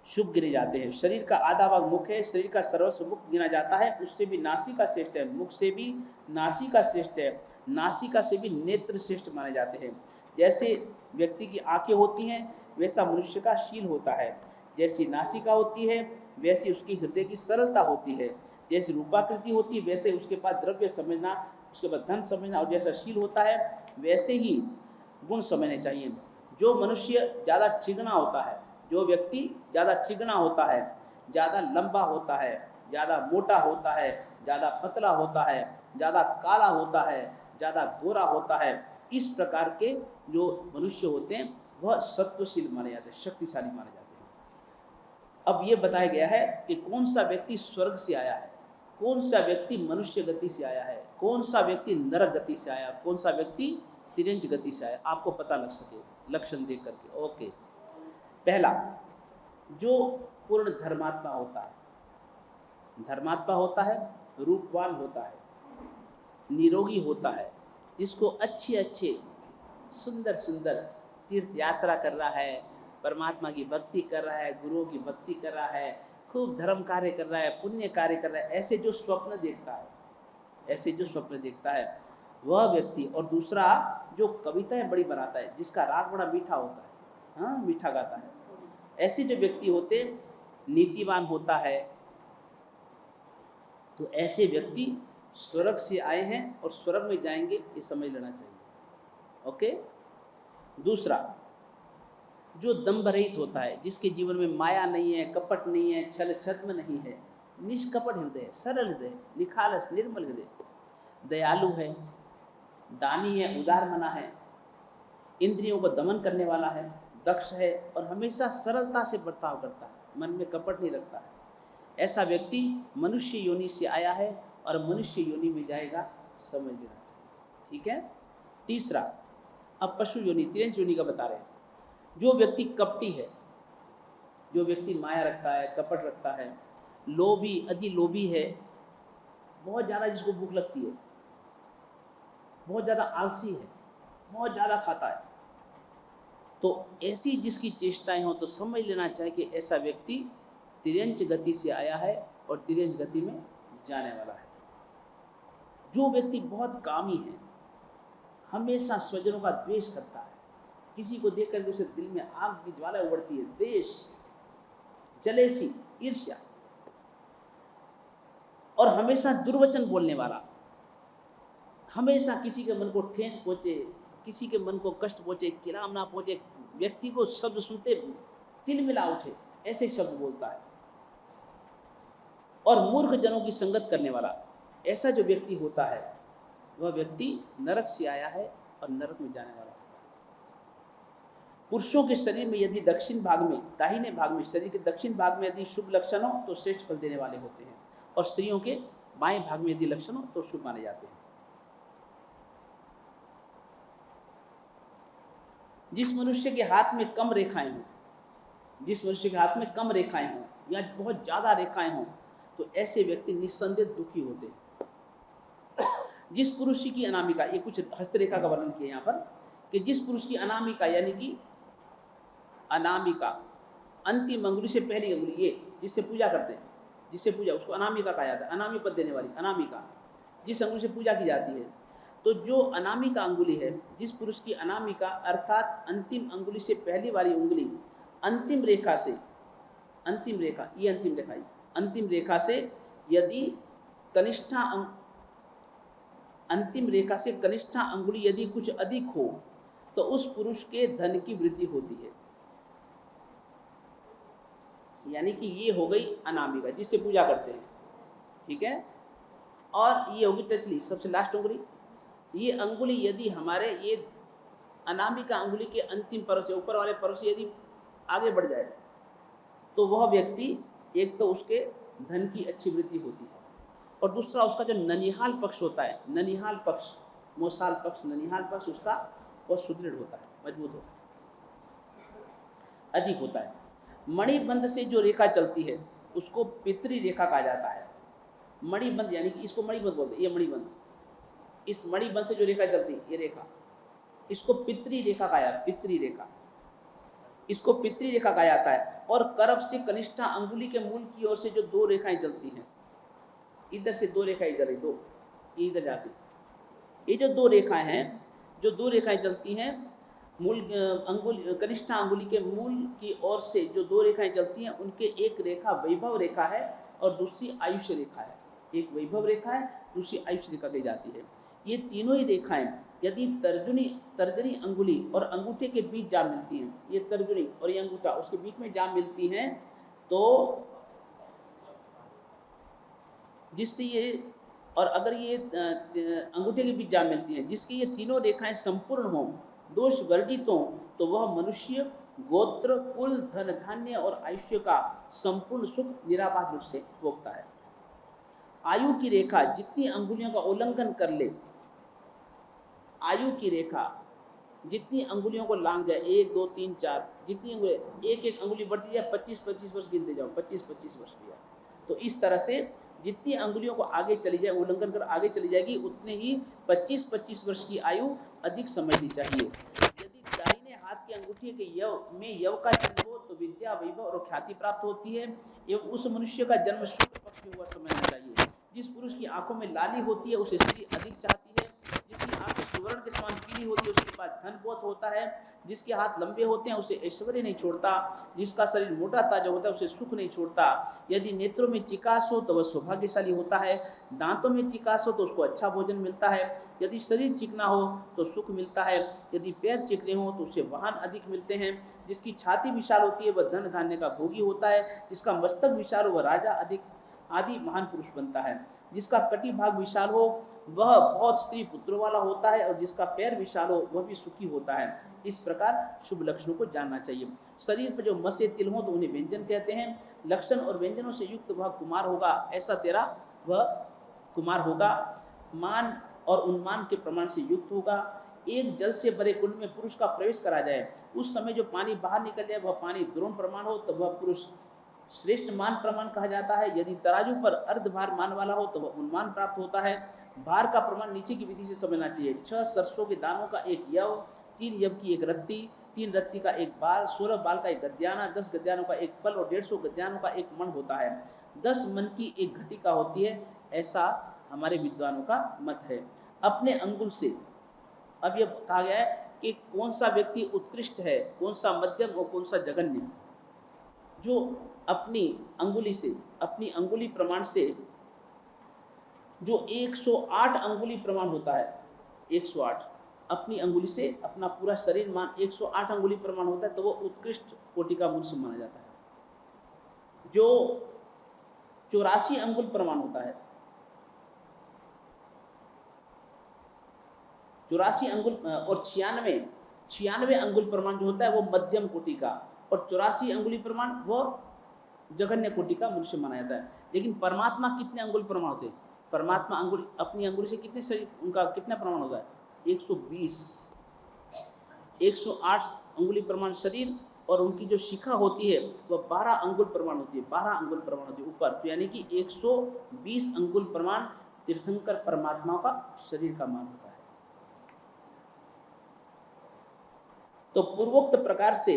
शुभ गिने जाते हैं। शरीर का आधा भाग मुख है, शरीर का सर्वस्व मुख गिना जाता है, उससे भी नासिका श्रेष्ठ है, मुख से भी नासिका श्रेष्ठ है, नासिका से भी नेत्र श्रेष्ठ माने जाते हैं। जैसे व्यक्ति की आंखें होती हैं वैसा मनुष्य का शील होता है, जैसी नासिका होती है वैसी उसकी हृदय की सरलता होती है, जैसी रूपाकृति होती है वैसे उसके पास द्रव्य समझना, उसके बाद धन समझना, और जैसा शील होता है वैसे ही गुण समझने चाहिए। जो मनुष्य ज़्यादा चिकना होता है, जो व्यक्ति ज़्यादा चिकना होता है, ज़्यादा लंबा होता है, ज़्यादा मोटा होता है, ज़्यादा पतला होता है, ज़्यादा काला होता है, ज़्यादा गोरा होता है, इस प्रकार के जो मनुष्य होते हैं वह सत्वशील माने जाते हैं, शक्तिशाली माने जाते हैं। अब ये बताया गया है कि कौन सा व्यक्ति स्वर्ग से आया है, कौन सा व्यक्ति मनुष्य गति से आया है, कौन सा व्यक्ति नरक गति से आया, कौन सा व्यक्ति तिरंज गति से आया, आपको पता लग सके लक्षण देख करके। ओके, पहला, जो पूर्ण धर्मात्मा होता है, धर्मात्मा होता है, रूपवान होता है, निरोगी होता है, जिसको अच्छे अच्छे सुंदर सुंदर तीर्थ यात्रा कर रहा है, परमात्मा की भक्ति कर रहा है, गुरुओं की भक्ति कर रहा है, खूब धर्म कार्य कर रहा है, पुण्य कार्य कर रहा है, ऐसे जो स्वप्न देखता है, ऐसे जो स्वप्न देखता है वह व्यक्ति। और दूसरा, जो कविताएं बड़ी बनाता है, जिसका राग बड़ा मीठा होता है, हाँ मीठा गाता है, ऐसे जो व्यक्ति होते, नीतिवान होता है, तो ऐसे व्यक्ति स्वर्ग से आए हैं और स्वर्ग में जाएंगे, ये समझ लेना चाहिए। ओके। दूसरा, जो दंभ रहित होता है, जिसके जीवन में माया नहीं है, कपट नहीं है, छल छद्म नहीं है, निष्कपट हृदय, सरल हृदय, निखालस निर्मल हृदय, दयालु है, दानी है, उदार मना है, इंद्रियों को दमन करने वाला है, दक्ष है और हमेशा सरलता से बर्ताव करता है, मन में कपट नहीं रखता है, ऐसा व्यक्ति मनुष्य योनि से आया है और मनुष्य योनि में जाएगा, समझ लेना चाहिए। ठीक है। तीसरा, अब पशु योनि, तिरंज योनि का बता रहे हैं। जो व्यक्ति कपटी है, जो व्यक्ति माया रखता है, कपट रखता है, लोभी, अति लोभी है, बहुत ज़्यादा जिसको भूख लगती है, बहुत ज़्यादा आलसी है, बहुत ज़्यादा खाता है, तो ऐसी जिसकी चेष्टाएं हों तो समझ लेना चाहिए कि ऐसा व्यक्ति तिर्यंच गति से आया है और तिर्यंच गति में जाने वाला है। जो व्यक्ति बहुत कामी है, हमेशा स्वजनों का द्वेष करता है, किसी को देख करके उसे दिल में आग की ज्वाला उड़ती है, द्वेष, जलेसी, ईर्ष्या, और हमेशा दुर्वचन बोलने वाला, हमेशा किसी के मन को ठेस पहुंचे, किसी के मन को कष्ट पहुंचे, किराम ना पहुंचे, व्यक्ति को शब्द सुनते तिल मिला उठे, ऐसे शब्द बोलता है। और मूर्ख जनों की संगत करने वाला, ऐसा जो व्यक्ति होता है वह व्यक्ति नरक से आया है और नरक में जाने वाला है। पुरुषों के शरीर में यदि दक्षिण भाग में, दाहिने भाग में, शरीर के दक्षिण भाग में यदि शुभ लक्षण हो तो श्रेष्ठ फल देने वाले होते हैं, और स्त्रियों के बाएं भाग में यदि लक्षण हो तो शुभ माने जाते हैं। जिस मनुष्य के हाथ में कम रेखाएं हों, जिस मनुष्य के हाथ में कम रेखाएं हों या बहुत ज़्यादा रेखाएं हों, तो ऐसे व्यक्ति निस्संदेह दुखी होते हैं। जिस पुरुष की अनामिका, ये कुछ हस्तरेखा का वर्णन किया यहाँ पर, कि जिस पुरुष की अनामिका यानी कि अनामिका अंतिम अंगुली से पहली अंगुली, ये जिससे पूजा करते हैं, जिससे पूजा, उसको अनामिका कहा जाता है, अनामी पद देने वाली अनामिका, जिस अंगुली से पूजा की जाती है। तो जो अनामिका अंगुली है, जिस पुरुष की अनामिका अर्थात अंतिम अंगुली से पहली वाली उंगली अंतिम रेखा से, अंतिम रेखा, ये अंतिम रेखा, अंतिम रेखा से यदि कनिष्ठा अंतिम रेखा से कनिष्ठा अंगुली यदि कुछ अधिक हो तो उस पुरुष के धन की वृद्धि होती है। यानी कि ये हो गई अनामिका, जिससे पूजा करते हैं, ठीक है। और ये होगी टचली, सबसे लास्ट उंगली। ये अंगुली यदि हमारे ये अनामिका अंगुली के अंतिम पर से, ऊपर वाले पर से यदि आगे बढ़ जाए तो वह व्यक्ति, एक तो उसके धन की अच्छी वृद्धि होती है, और दूसरा उसका जो ननिहाल पक्ष होता है, ननिहाल पक्ष, मोसाल पक्ष, ननिहाल पक्ष उसका वह सुदृढ़ होता है, मजबूत होता है, अधिक होता है। मणिबंध से जो रेखा चलती है उसको पितृ रेखा कहा जाता है। मणिबंध यानी कि इसको मणिबंध बोलते हैं, ये मणिबंध, इस मणिबंध से जो रेखा चलती है, ये रेखा, इसको पितृ रेखा कहा जाता है, पितृ रेखा, इसको पितृ रेखा कहा जाता है। और करब से कनिष्ठा अंगुली के मूल की ओर से जो दो रेखाएं चलती हैं, इधर से दो रेखाएं चली, दो, ये इधर जाती, ये जो दो रेखाएं हैं, जो दो रेखाएं चलती हैं मूल अंगुली, कनिष्ठा अंगुली के मूल की ओर से जो दो रेखाएं चलती हैं, उनके एक रेखा वैभव रेखा है और दूसरी आयुष्य रेखा है। एक वैभव रेखा है, दूसरी आयुष्य रेखा कही जाती है। ये तीनों ही रेखाएं यदि तर्जनी अंगुली और अंगूठे के बीच जा मिलती हैं, ये तर्जनी और ये अंगूठा उसके बीच में जा मिलती हैं, तो जिससे ये, और अगर ये अंगूठे के बीच जा मिलती हैं, जिसकी ये तीनों रेखाएं संपूर्ण हों, दोष वर्जित हों, तो वह मनुष्य गोत्र, कुल, धन धान्य और आयुष्य का संपूर्ण सुख निराबाध रूप से भोगता है। आयु की रेखा जितनी अंगुलियों का उल्लंघन कर ले, आयु की रेखा जितनी अंगुलियों को लांग जाए, 1 2 3 4, जितनी अंगुली, एक एक अंगुली बढ़ती जाए, 25-25 वर्ष गिनते जाओ, 25-25 वर्ष किया, तो इस तरह से जितनी अंगुलियों को आगे चली जाए, उल्लंघन कर आगे चली जाएगी, उतने ही 25-25 वर्ष की आयु अधिक समझनी चाहिए। यदि दाहिने हाथ की अंगूठी के यव का चिन्ह हो तो विद्या, वैभव और ख्याति प्राप्त होती है, एवं उस मनुष्य का जन्म शुक्ल पक्ष में हुआ समझना चाहिए। जिस पुरुष की आंखों में लाली होती है उसे स्त्री अधिक चाहती है, जिसकी आंखें सुवर्ण के समान पीली होती है उसके पास धन बहुत होता है, जिसके हाथ लंबे होते हैं उसे ऐश्वर्य नहीं छोड़ता, जिसका शरीर मोटा ताजा होता है उसे सुख नहीं छोड़ता। यदि नेत्रों में चिकास हो तो वह सौभाग्यशाली होता है, दांतों में चिकास हो तो उसको अच्छा भोजन मिलता है, यदि शरीर चिकना हो तो सुख मिलता है, यदि पैर चिकने हो तो उसे वाहन अधिक मिलते हैं, जिसकी छाती विशाल होती है वह धन धान्य का भोगी होता है, जिसका मस्तक विशाल हो वह राजा अधिक आदि महान पुरुष बनता है, जिसका कटी भाग विशाल हो वह बहुत स्त्री पुत्रों वाला होता है, और जिसका पैर विशाल हो वह भी सुखी होता है। इस प्रकार शुभ लक्षणों को जानना चाहिए। शरीर पर जो मसे तिल हो तो उन्हें व्यंजन कहते हैं। लक्षण और व्यंजनों से युक्त वह कुमार होगा, ऐसा तेरा वह कुमार होगा। मान और उन्मान के प्रमाण से युक्त होगा। एक जल से भरे कुंड में पुरुष का प्रवेश करा जाए, उस समय जो पानी बाहर निकल जाए वह पानी द्रोण प्रमाण हो तो वह पुरुष श्रेष्ठ मान प्रमाण कहा जाता है। यदि तराजू पर अर्धभार मान वाला हो तो वह उन्मान प्राप्त होता है। भार का प्रमाण नीचे की विधि से समझना चाहिए। 6 सरसों के दानों का एक यव, 3 यव की एक रत्ती, 3 रत्ती का एक बाल, 16 बाल का एक गद्याना, 10 गद्यानों का एक पल और 150 गद्यानों का एक मन होता है। 10 मन की एक घटिका होती है, ऐसा हमारे विद्वानों का मत है। अपने अंगुल से, अब यह कहा गया है कि कौन सा व्यक्ति उत्कृष्ट है, कौन सा मध्यम और कौन सा जघन्य। जो अपनी अंगुली से, अपनी अंगुली प्रमाण से जो 108 अंगुली प्रमाण होता है, 108 अपनी अंगुली से अपना पूरा शरीर मान 108 अंगुली प्रमाण होता है, तो वो उत्कृष्ट कोटि का मनुष्य माना जाता है। जो 84 अंगुल प्रमाण होता है, 84 अंगुल और 96 अंगुल प्रमाण जो होता है वो मध्यम कोटि का, और 84 अंगुली प्रमाण वो जघन्य कोटि का मनुष्य माना जाता है। लेकिन परमात्मा कितने अंगुल प्रमाण होते हैं? परमात्मा अंगुल, अपनी अंगुली से कितने शरीर, उनका कितना प्रमाण होता है? 120, 108 अंगुली प्रमाण शरीर, और उनकी जो शिखा होती है वह 12 अंगुल प्रमाण होती है, 12 अंगुल प्रमाण होती है ऊपर, तो यानी कि 120 अंगुल प्रमाण तीर्थंकर परमात्मा का शरीर का मान होता है। तो पूर्वोक्त प्रकार से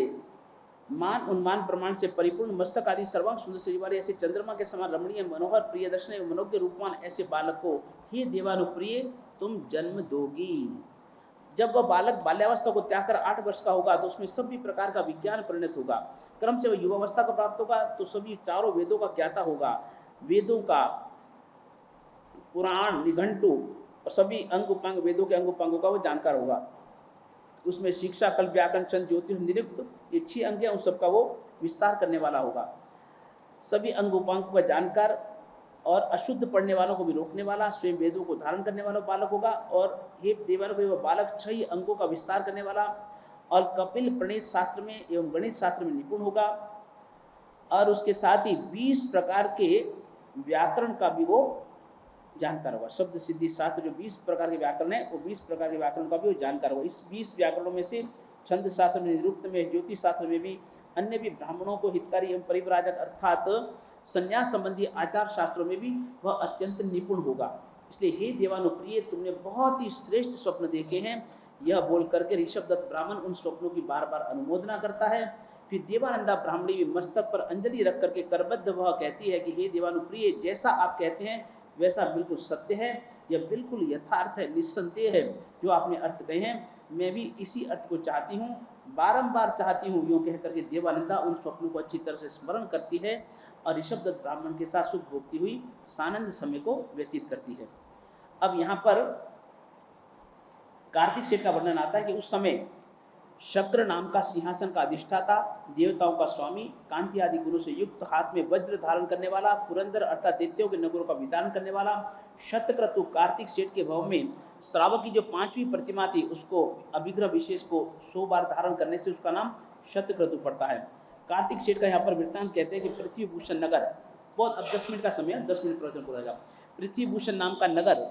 मान उन्मान प्रमाण से परिपूर्ण मस्तक आदि सर्वांग सुंदर शरीर वाले ऐसे चंद्रमा के समान रमणीय मनोहर प्रिय दर्शन एवं मनोज्ञ रूपवान ऐसे बालक को हे देवानुप्रिय तुम जन्म दोगी। जब वह बालक बाल्यावस्था को त्याग कर 8 वर्ष का होगा तो उसमें सभी प्रकार का विज्ञान परिणत होगा। क्रम से वह युवावस्था को प्राप्त होगा तो सभी चारों वेदों का ज्ञाता होगा, वेदों का, पुराण, निघंटु और सभी अंग उपांग, वेदों के अंग उपांगों का वो जानकार होगा। उसमें शिक्षा, कल्प, व्याकरण, छंद, ज्योतिष, निरुक्त, ये 6 अंग हैं, उन सबका वो विस्तार करने वाला होगा। सभी अंग उपांगों का जानकार और अशुद्ध पढ़ने वालों को भी रोकने वाला, स्वयं वेदों को धारण करने वाला बालक होगा। और हे देवानों को वह बालक 6 अंगों का विस्तार करने वाला और कपिल प्रणीत शास्त्र में एवं गणित शास्त्र में निपुण होगा, और उसके साथ ही 20 प्रकार के व्याकरण का भी वो जानकार होगा। शब्द सिद्धि शास्त्र जो 20 प्रकार के व्याकरण है, वो 20 प्रकार के व्याकरण का भी वो जानकार होगा। इस 20 व्याकरणों में से छंद शास्त्र में, निरुक्त में, ज्योतिष शास्त्र में भी, अन्य भी ब्राह्मणों को हितकारी एवं परिव्राजक अर्थात संन्यास संबंधी आचार शास्त्रों में भी वह अत्यंत निपुण होगा। इसलिए हे देवानुप्रिय तुमने बहुत ही श्रेष्ठ स्वप्न देखे हैं। यह बोल करके ऋषभदत्त ब्राह्मण उन स्वप्नों की बार बार अनुमोदना करता है। फिर देवानंदा ब्राह्मणी भी मस्तक पर अंजलि रख करके करबद्ध वह कहती है कि हे देवानुप्रिय जैसा आप कहते हैं वैसा बिल्कुल सत्य है, यह बिल्कुल यथार्थ है, निस्संदेह है जो आपने अर्थ कहे हैं, मैं भी इसी अर्थ को चाहती हूँ, बारंबार चाहती हूँ। यूँ कह करके देवानंदा उन स्वप्नों को अच्छी तरह से स्मरण करती है और ऋषभदत्त ब्राह्मण के साथ सुख भोगती हुई सानंद समय को व्यतीत करती है। अब यहाँ पर कार्तिक सेठ का वर्णन आता है कि उस समय शक्र नाम का सिंहासन का अधिष्ठाता, देवताओं का स्वामी, कांति आदि गुणों से युक्त, हाथ में वज्र धारण करने वाला, पुरंदर अर्थात दैत्यों के नगरों का विधान करने वाला शतक्रतु कार्तिक सेठ के भवन में श्रावक की जो 5वीं प्रतिमा थी उसको अभिग्रह विशेष को 100 बार धारण करने से उसका नाम शतक्रतु पड़ता है। कार्तिक सेठ का यहाँ पर वृत्तांत कहते हैं कि पृथ्वी भूषण नगर, बहुत, अब 10 मिनट का समय है, 10 मिनट प्रवचन पूरा जाओ। पृथ्वी भूषण नाम का नगर,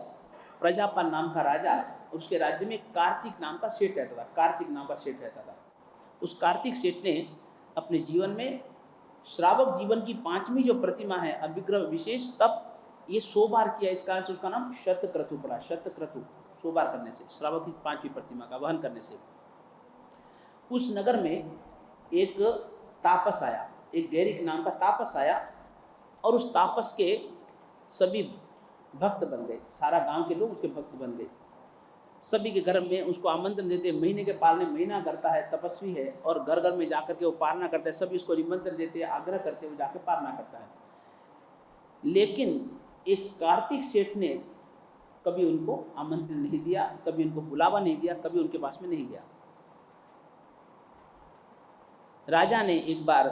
प्रजापाल नाम का राजा, उसके राज्य में कार्तिक नाम का सेठ रहता था, कार्तिक नाम का सेठ रहता था। उस कार्तिक सेठ ने अपने जीवन में श्रावक जीवन की 5वीं जो प्रतिमा है अभिग्रह विशेष, तब ये 100 बार किया, इस कारण से उसका नाम शतक्रतु पड़ा। शतक्रतु 100 बार करने से, श्रावक की 5वीं प्रतिमा का वहन करने से। उस नगर में एक तापस आया, एक गैरिक नाम का तापस आया, और उस तापस के सभी भक्त बन गए, सारा गांव के लोग उसके भक्त बन गए। सभी के घर में उसको आमंत्रण देते, महीने के पालने महीना करता है, तपस्वी है, और घर घर में जाकर के वो पालना करता है, सभी उसको निमंत्रण देते, आग्रह करते, वो जाके पालना करता है। लेकिन एक कार्तिक सेठ ने कभी उनको आमंत्रण नहीं दिया, कभी उनको बुलावा नहीं दिया, कभी उनके पास में नहीं गया। राजा ने एक बार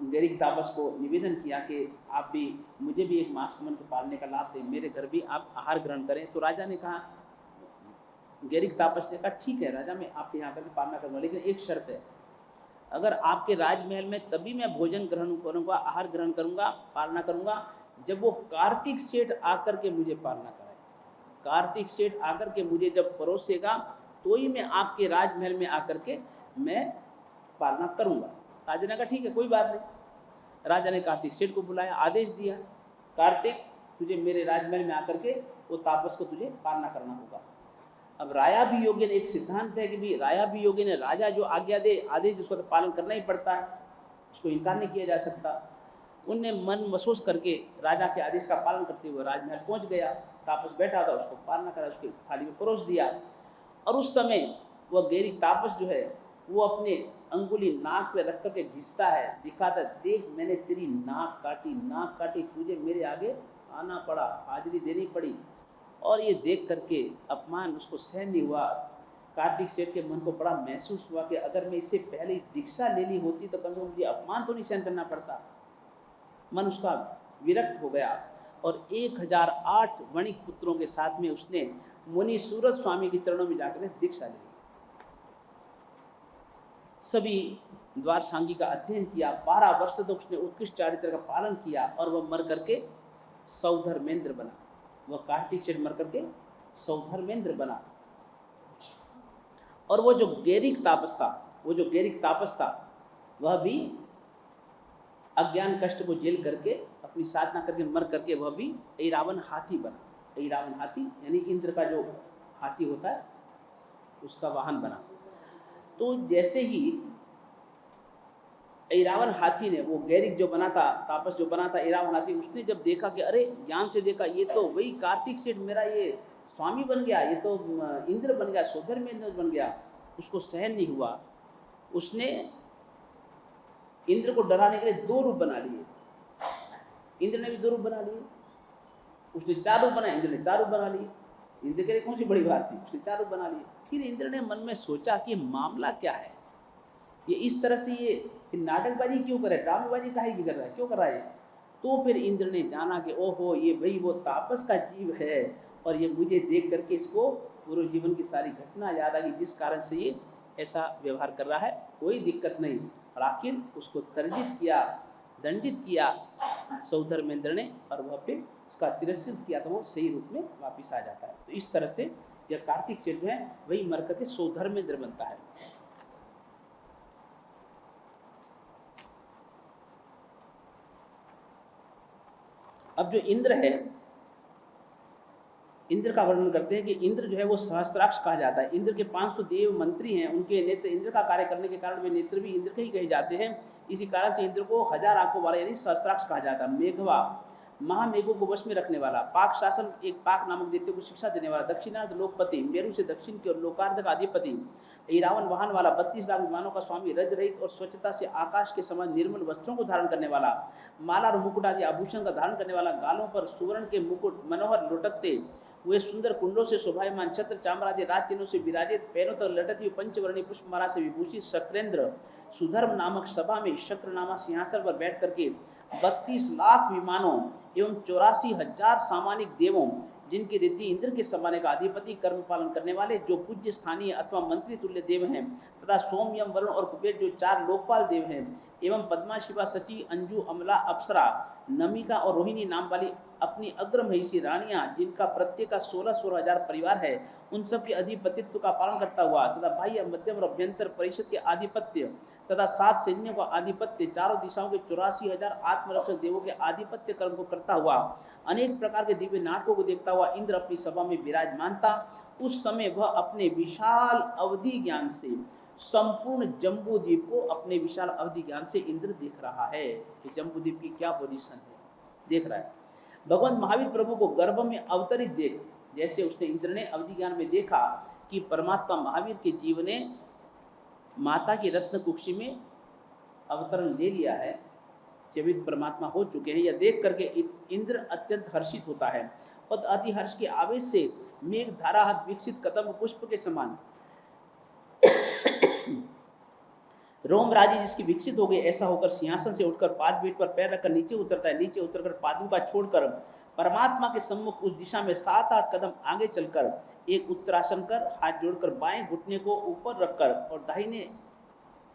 गैरिक तापस को निवेदन किया कि आप भी, मुझे भी एक मास कमन को पालने का लाभ दें, मेरे घर भी आप आहार ग्रहण करें। तो राजा ने कहा, गैरिक तापस ने कहा ठीक है राजा, मैं आपके यहाँ आकर पालना करूँगा, लेकिन एक शर्त है, अगर आपके राजमहल में तभी मैं भोजन ग्रहण करूँगा, आहार ग्रहण करूँगा, पालना करूँगा, जब वो कार्तिक सेठ आकर के मुझे पालना कराए। कार्तिक सेठ आकर के मुझे जब परोसेगा तो ही मैं आपके राजमहल में आकर के मैं पालना करूँगा। राजा ने कहा ठीक है कोई बात नहीं। राजा ने कार्तिक सेठ को बुलाया, आदेश दिया, कार्तिक तुझे मेरे राजमहल में आकर के वो तापस को तुझे पालना करना होगा। अब राया भी योग्य ने एक सिद्धांत है कि भी राया भी योग्य ने राजा जो आज्ञा दे आदेश जिसको तो पालन करना ही पड़ता है, उसको इनकार नहीं किया जा सकता। उनने मन महसूस करके राजा के आदेश का पालन करते हुए राजमहल पहुंच गया। तापस बैठा था, उसको पालना करा, उसकी थाली में परोस दिया। और उस समय वह गैरी तापस जो है वो अपने अंगुली नाक पे रख करके घिसता है, दिखाता, देख मैंने तेरी नाक काटी, तुझे मेरे आगे आना पड़ा, हाजिरी देनी पड़ी। और ये देख करके अपमान उसको सहन नहीं हुआ। कार्तिक सेठ के मन को बड़ा महसूस हुआ कि अगर मैं इससे पहले दीक्षा ले ली होती तो कम से कम मुझे अपमान तो नहीं सहन करना पड़ता। मन उसका विरक्त हो गया और 1008 वणिक पुत्रों के साथ में उसने मुनि सूरज स्वामी के चरणों में जाकर दीक्षा ली। सभी द्वार सांगी का अध्ययन किया, 12 वर्ष तक उसने उत्कृष्ट चारित्र का पालन किया और वह मर करके सौधर्मेंद्र बना। वह कार्तिक सेठ मर करके सौधर्मेंद्र बना। और वो जो गैरिक तापस था वह भी अज्ञान कष्ट को झेल करके अपनी साधना करके मर करके वह भी ऐरावन हाथी बना। ऐरावन हाथी यानी इंद्र का जो हाथी होता है उसका वाहन बना। तो जैसे ही ऐरावन हाथी ने वो गैरिक जो बना था, तापस जो बना था ऐरावन हाथी, उसने जब देखा कि अरे ज्ञान से देखा ये तो वही कार्तिक सेठ मेरा ये स्वामी बन गया, ये तो इंद्र बन गया, सौधर्मेंद्र बन गया, उसको सहन नहीं हुआ। उसने इंद्र को डराने के लिए 2 रूप बना लिए। इंद्र ने भी 2 रूप बना लिए। उसने 4 रूप बनाए, इंद्र ने 4 रूप बना लिए। इंद्र के लिए कौन सी बड़ी बात थी, उसने 4 रूप बना लिए। फिर इंद्र ने मन में सोचा कि मामला क्या है, ये इस तरह से ये नाटकबाजी क्यों करे, ड्रामेबाजी काहे की कर रहा है, क्यों कर रहा है। तो फिर इंद्र ने जाना कि ओहो ये भाई वो तापस का जीव है और ये मुझे देख करके इसको पूर्व जीवन की सारी घटना याद आ गई जिस कारण से ये ऐसा व्यवहार कर रहा है। कोई दिक्कत नहीं। और आखिर उसको तर्जित किया, दंडित किया सौधर्मेंद्र ने, और वह फिर उसका तिरस्कृत किया तो वो सही रूप में वापिस आ जाता है। तो इस तरह से यह कार्तिक सेठ जो है वही मर करके सौधर्मेंद्र बनता है। अब जो इंद्र है, इंद्र का वर्णन करते हैं कि इंद्र जो है वो सहस्राक्ष कहा जाता है। इंद्र के 500 देव मंत्री हैं, उनके नेत्र इंद्र का कार्य करने के कारण वे नेत्र भी इंद्र के ही कहे जाते हैं। इसी कारण से इंद्र को 1000 आंखों वाला यानी सहस्राक्ष कहा जाता है। मेघवा, महामेघों को वश में रखने वाला, पाक शासन एक पाक नामक दैत्य को शिक्षा देने वाला, दक्षिणार्ध लोकपति, मेरु से दक्षिण की ओर लोकार्ध का अधिपति, ऐरावन वाहन वाला, 32 लाख विमानों का स्वामी, रज रहित और स्वच्छता से आकाश के समान निर्मल वस्त्रों को धारण करने वाला, माला और मुकुट आदि आभूषण का धारण करने वाला, गालों पर सुवर्ण के मुकुट मनोहर लुटकते वे सुंदर कुंडों से शोभायमान, छत्र चामर आदि राज चिन्हों से विराजित, पैरों तक लटकती हुई पंचवर्णी पुष्पमाला से विभूषित शक्रेंद्र सुधर्म नामक सभा में शक्र नामक सिंहासन पर बैठ करके 32 लाख विमानों एवं 84,000 सामानिक देवों जिनकी रिद्धि इंद्र के समान का अधिपति, कर्म पालन करने वाले जो पूज्य स्थानीय अथवा मंत्री तुल्य देव हैं, तथा सोम, यम, वरुण और कुबेर जो 4 लोकपाल देव हैं, एवं पद्मा, शिवा, सची, अंजू, अमला, अप्सरा, नमिका और रोहिणी नाम वाली अपनी अग्रमहिषी रानियां जिनका प्रत्येक का 16 हजार परिवार है, उन सब के अधिपतित्व का पालन करता हुआ तथा बाह्य, मध्यम और अभ्यंतर परिषद के आधिपत्य तथा 7 सैन्यों का आधिपत्य, चारों दिशाओं के 84,000 आत्मरक्षक देवों के आधिपत्य कर्म को करता हुआ, अनेक प्रकार के दिव्य नाटकों को देखता हुआ इंद्र अपनी सभा में विराजमान था। उस समय वह अपने विशाल अवधि ज्ञान से संपूर्ण जम्बू द्वीप को अपने विशाल अवधि ज्ञान से इंद्र देख रहा है कि जम्बू द्वीप की क्या पोजीशन है, देख रहा है। भगवान महावीर प्रभु को गर्भ में अवतरित देख, जैसे उसने इंद्र ने अवधि ज्ञान में देखा कि परमात्मा महावीर के जीव ने माता की रत्न कुक्षी में अवतरण ले लिया है, जीवित परमात्मा हो चुके हैं, यह देख करके इंद्र अत्यंत हर्षित होता है और अति हर्ष के आवेश से मेघ धारा विकसित कदम पुष्प के समान रोम राजी जिसकी विकसित हो गई, ऐसा होकर सिंहासन से उठकर 5 फीट पर पैर रखकर नीचे उतरता है। नीचे उतरकर पादुका छोड़कर परमात्मा के सम्मुख उस दिशा में 7-8 कदम आगे चलकर एक उत्तरासन कर हाथ जोड़कर बाएं घुटने को ऊपर रखकर और दाहिने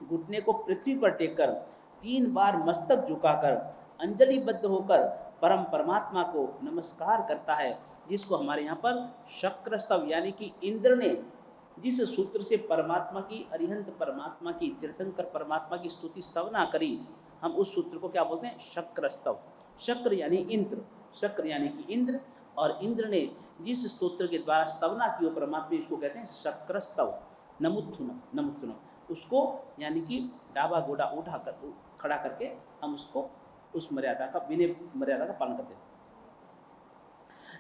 घुटने को पृथ्वी पर टेककर 3 बार मस्तक झुकाकर अंजलिबद्ध होकर परम परमात्मा को नमस्कार करता है, जिसको हमारे यहाँ पर शक्रस्तव यानी कि इंद्र ने जिस सूत्र से परमात्मा की, अरिहंत परमात्मा की, तीर्थंकर परमात्मा की स्तुति स्तवना करी, हम उस सूत्र को क्या बोलते हैं? शक्रस्तव। शक्र यानी इंद्र शक्र यानी कि इंद्र, और इंद्र ने जिस स्तोत्र के द्वारा स्तवना की वो परमात्मा, इसको कहते हैं शक्र स्तव, नमुत्थुनम, नमुत्थुनम। उसको यानी कि डाबा गोडा उठा कर खड़ा करके हम उसको उस मर्यादा का, विनय मर्यादा का पालन करते हैं।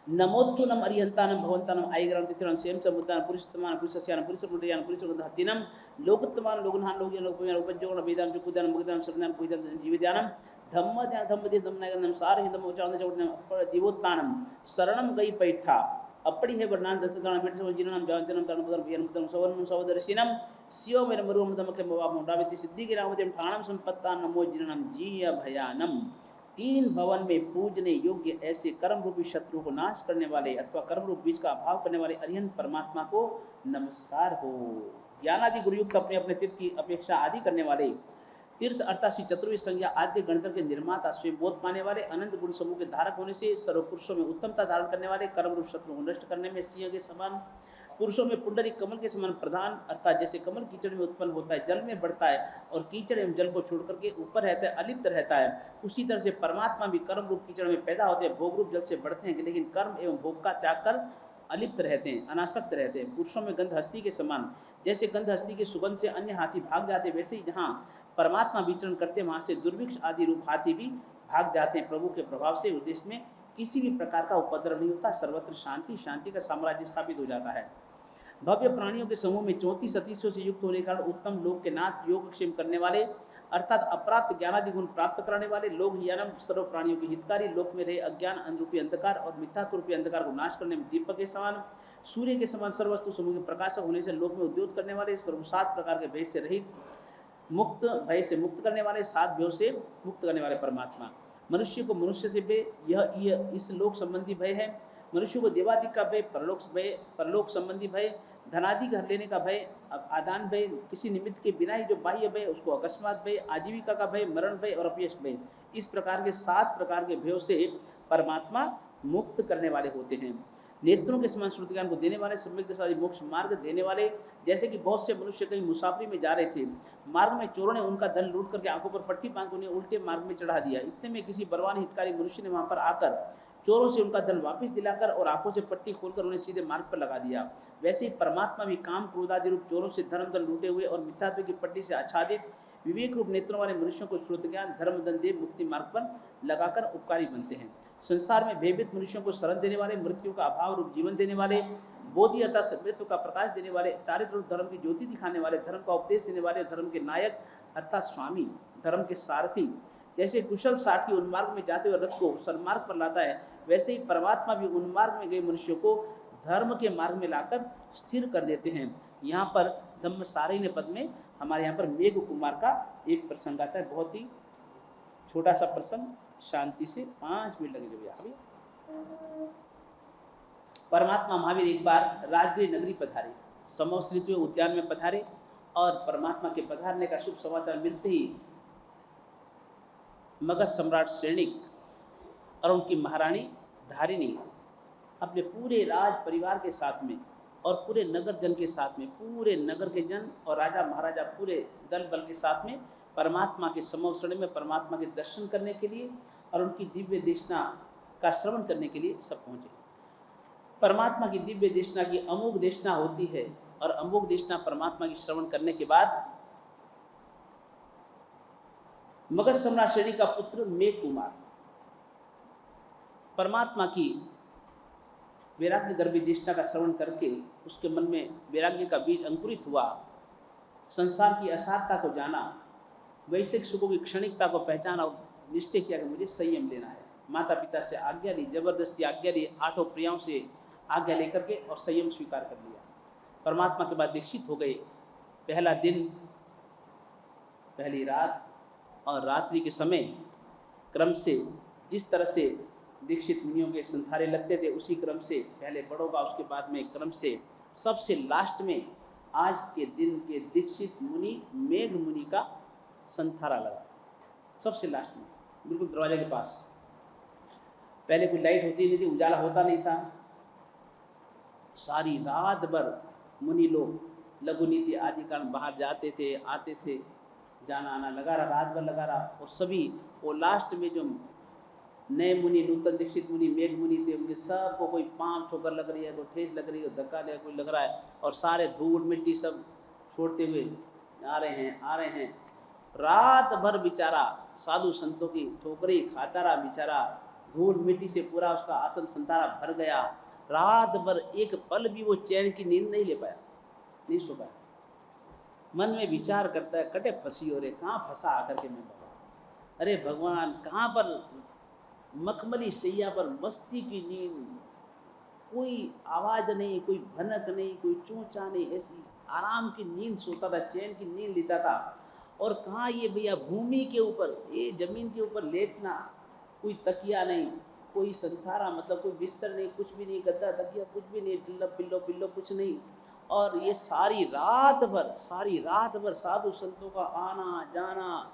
नमोत्तुनम अरिहंतानम भवंतानम आईग्राम तिथिरम सेम समुद्दान पुरुषोत्तमान पुरुषस्यान पुरुषमुद्रयान पुरुषगंधहतिनम लोकोत्तमान लोगुनहान लोगियन लोकपयन उपज्योगण वेदान जुकुदान मुगदान सर्वदान पुइदान जीवदानम धम्मदान धम्मदे धम्मनागनम सार हिंदम उच्चारण चौड़नम जीवोत्तानम शरणम गई पैठा अपड़ी है वर्णान दशदान मिट समजिनम जानतनम तनपदम यनमतम सवर्णम सवदर्शिनम सियो मेर मरुमदम के मवा मुंडाविति सिद्धि के नामदेम ठाणम संपत्ता नमो जिननम जीय भयानम। तीन भवन में पूजने योग्य ऐसे कर्म रूपी शत्रु को नाश करने वाले अथवा कर्म रूप बीज का अभाव करने वाले अरिहंत परमात्मा को नमस्कार हो। ज्ञानादि गुरुयुक्त अपने अपने तीर्थ की अपेक्षा आदि करने वाले, तीर्थ अर्थात श्री चतुर्वेद संज्ञा आद्य गणतंत्र के निर्माता, स्वयं बोध पाने वाले, अनंत गुण समूह के धारक होने से सर्व पुरुषों में उत्तमता धारण करने वाले, कर्म रूप शत्रु को नष्ट करने में सिंह के समान, पुरुषों में पुंडरी कमल के समान प्रधान, अर्थात जैसे कमल कीचड़ में उत्पन्न होता है, जल में बढ़ता है और कीचड़ एवं जल को छोड़ करके ऊपर रहता है, अलिप्त रहता है, उसी तरह से परमात्मा भी कर्म रूप कीचड़ में पैदा होते हैं, भोग रूप जल से बढ़ते हैं, लेकिन कर्म एवं भोग का त्याग कर अलिप्त रहते हैं, अनासक्त रहते हैं। पुरुषों में गंध हस्ती के समान, जैसे गंध हस्ती के सुगंध से अन्य हाथी भाग जाते, वैसे ही जहाँ परमात्मा विचरण करते वहाँ से दुर्भिक्ष आदि रूप हाथी भी भाग जाते हैं। प्रभु के प्रभाव से उस देश में किसी भी प्रकार का उपद्रव नहीं होता, सर्वत्र शांति, शांति का साम्राज्य स्थापित हो जाता है। भव्य प्राणियों के समूह में 34 सतीशों से युक्त होने के कारण उत्तम लोक के नाथ, योगक्षेम करने वाले अर्थात अप्राप्त ज्ञानादि गुण प्राप्त कराने वाले, लोग हियानम सर्व प्राणियों के हितकारी, लोक में रहे अज्ञान अनुरूपी अंधकार और मिथ्यात्व रूपी अंधकार को नाश करने में दीपक के समान, सूर्य के समान सर्वस्तु समूह के प्रकाशक होने से लोक में उद्योग करने वाले, इस प्रभु 7 प्रकार के भय से रहित, मुक्त भय से मुक्त करने वाले, 7 भयों से मुक्त करने वाले परमात्मा। मनुष्य को मनुष्य से भय, यह इस लोक संबंधी भय है। मनुष्य को देवादि का भय, परलोक संबंधी भय, धनादि घर लेने का भय, आदान भय, किसी निमित्त के बिना ही जो बाह्य भय उसको अकस्मात भय, आजीविका का भय, मरण भय और अपयश भय, इस प्रकार के 7 प्रकार के भयों से परमात्मा मुक्त करने वाले होते हैं। नेत्रों के समान श्रुति ज्ञान को देने वाले, सम्यक दृष्टि आदि मोक्ष मार्ग देने वाले। जैसे कि बहुत से मनुष्य कहीं मुसाफरी में जा रहे थे, मार्ग में चोरों ने उनका धन लूट करके आंखों पर पट्टी बांध उन्हें उल्टे मार्ग में चढ़ा दिया। इतने में किसी बलवान हितकारी मनुष्य ने वहां पर आकर चोरों से उनका धन वापस दिलाकर और आंखों से पट्टी खोलकर उन्हें सीधे मार्ग पर लगा दिया। वैसे ही परमात्मा भी काम क्रोध आदि रूप चोरों से धन लूटे हुए और मिथ्यात्व की पट्टी से आच्छादित विवेक रूप नेत्रों वाले मनुष्यों को श्रुत ज्ञान, धर्म, धन दे मुक्ति मार्ग पर लगाकर उपकारी बनते हैं। संसार में भयभीत मनुष्यों को शरण देने वाले, मृत्यु का अभाव रूप जीवन देने वाले, बोधि अर्थात सभ्यत्व का प्रकाश देने वाले, चारित्र रूप धर्म की ज्योति दिखाने वाले, धर्म का उपदेश देने वाले, धर्म के नायक अर्थात स्वामी, धर्म के सारथी। जैसे कुशल सारथी उन्मार्ग में जाते हुए रथ को सन्मार्ग पर लाता है, वैसे ही परमात्मा भी उन्मार्ग में गए मनुष्यों को धर्म के मार्ग में लाकर स्थिर कर देते हैं। यहाँ पर धम्मसारिणी पद में हमारे यहाँ पर मेघ कुमार का एक प्रसंग आता है, बहुत ही छोटा सा प्रसंग, शांति से 5 मिनट लगेंगे भैया। अभी परमात्मा महावीर एक बार राजगीर नगरी पधारे, समस्त ऋतु उद्यान में पधारे और परमात्मा के पधारने का शुभ समाचार मिलते ही मगध सम्राट श्रेणिक और उनकी महारानी धारिणी अपने पूरे राज परिवार के साथ में और पूरे नगर जन के साथ में, पूरे नगर के जन और राजा महाराजा पूरे दल बल के साथ में परमात्मा के समवसरण में परमात्मा के दर्शन करने के लिए और उनकी दिव्य देशना का श्रवण करने के लिए सब पहुँचे। परमात्मा की दिव्य देशना की अमोघ देशना होती है और अमोघ देशना परमात्मा की श्रवण करने के बाद मगध सम्राट श्रेणी का पुत्र मेघ कुमार परमात्मा की वैराग्य गर्भी देशना का श्रवण करके उसके मन में वैराग्य का बीज अंकुरित हुआ, संसार की असारता को जाना, वैश्विक सुखों की क्षणिकता को पहचाना और निश्चय किया कि मुझे संयम लेना है। माता पिता से आज्ञा ली, जबरदस्ती आज्ञा ली, 8 प्रियाओं से आज्ञा लेकर के और संयम स्वीकार कर लिया। परमात्मा के बाद दीक्षित हो गए। पहला दिन, पहली रात और रात्रि के समय क्रम से जिस तरह से दीक्षित मुनियों के संथारे लगते थे उसी क्रम से पहले बड़ों का, उसके बाद में क्रम से सबसे लास्ट में आज के दिन के दीक्षित मुनि मेघ मुनि का संथारा लगा, सबसे लास्ट में बिल्कुल दरवाजे के पास। पहले कोई लाइट होती नहीं थी, उजाला होता नहीं था। सारी रात भर मुनि लोग लघु नीति आदि कारण बाहर जाते थे, आते थे, जाना आना लगा रहा, रात भर लगा रहा। और सभी वो लास्ट में जो नए मुनि, नूतन दीक्षित मुनि, मेघ मुनि थे, उनके सबको कोई पाँव ठोकर लग रही है, कोई ठेस लग रही है, धक्का लगा कोई लग रहा है, और सारे धूल मिट्टी सब छोड़ते हुए आ रहे हैं। रात भर बेचारा साधु संतों की ठोकरी खाता रहा बेचारा, धूल मिट्टी से पूरा उसका आसन संतारा भर गया। रात भर एक पल भी वो चैन की नींद नहीं ले पाया, नहीं सो पाया। मन में विचार करता है, कटे फंसी हो रे, कहाँ फंसा आकर के मैं बाबा, अरे भगवान कहाँ पर मखमली सैया पर मस्ती की नींद, कोई आवाज नहीं, कोई भनक नहीं, कोई चूंचा नहीं, ऐसी आराम की नींद सोता था, चैन की नींद लेता था। और कहाँ ये भैया भूमि के ऊपर, ये जमीन के ऊपर लेटना, कोई तकिया नहीं, कोई संथारा मतलब कोई बिस्तर नहीं, कुछ भी नहीं, गद्दा तकिया कुछ भी नहीं, पिल्लो पिल्लो कुछ नहीं। और ये सारी रात भर साधु संतों का आना जाना,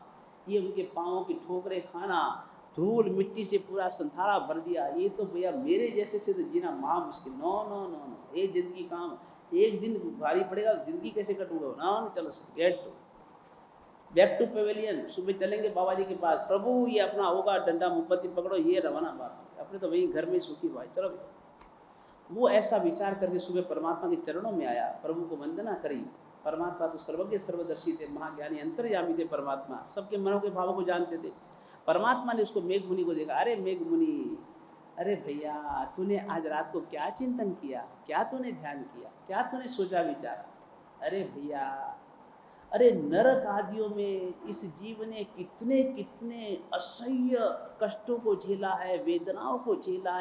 ये उनके पाँवों की ठोकरें खाना, धूल मिट्टी से पूरा संथारा भर दिया। ये तो भैया मेरे जैसे से तो जीना महा मुश्किल। नो नो नो नो, ये जिंदगी काम, एक दिन भारी पड़ेगा, जिंदगी कैसे कटूंगा ना। चलो गेट बैक टू पेवेलियन, सुबह चलेंगे बाबा जी के पास, प्रभु ये अपना होगा, डंडा मुपत्ति पकड़ो, ये रवाना बात, अपने तो वहीं घर में सुखी भाई, चलो भैया। वो ऐसा विचार करके सुबह परमात्मा के चरणों में आया, प्रभु को वंदना करी। परमात्मा तो सर्वज्ञ सर्वदर्शी थे, महाज्ञानी अंतर्यामी थे परमात्मा, सबके मनों के भावों को जानते थे। परमात्मा ने उसको मेघ मुनि को देखा, अरे मेघ मुनि, अरे भैया तूने आज रात को क्या चिंतन किया, क्या तूने ध्यान किया, क्या तूने सोचा विचारा। अरे भैया, अरे नरक आदियों में इस जीव ने कितने कितने असह्य कष्टों को झेला है, वेदनाओं को झेला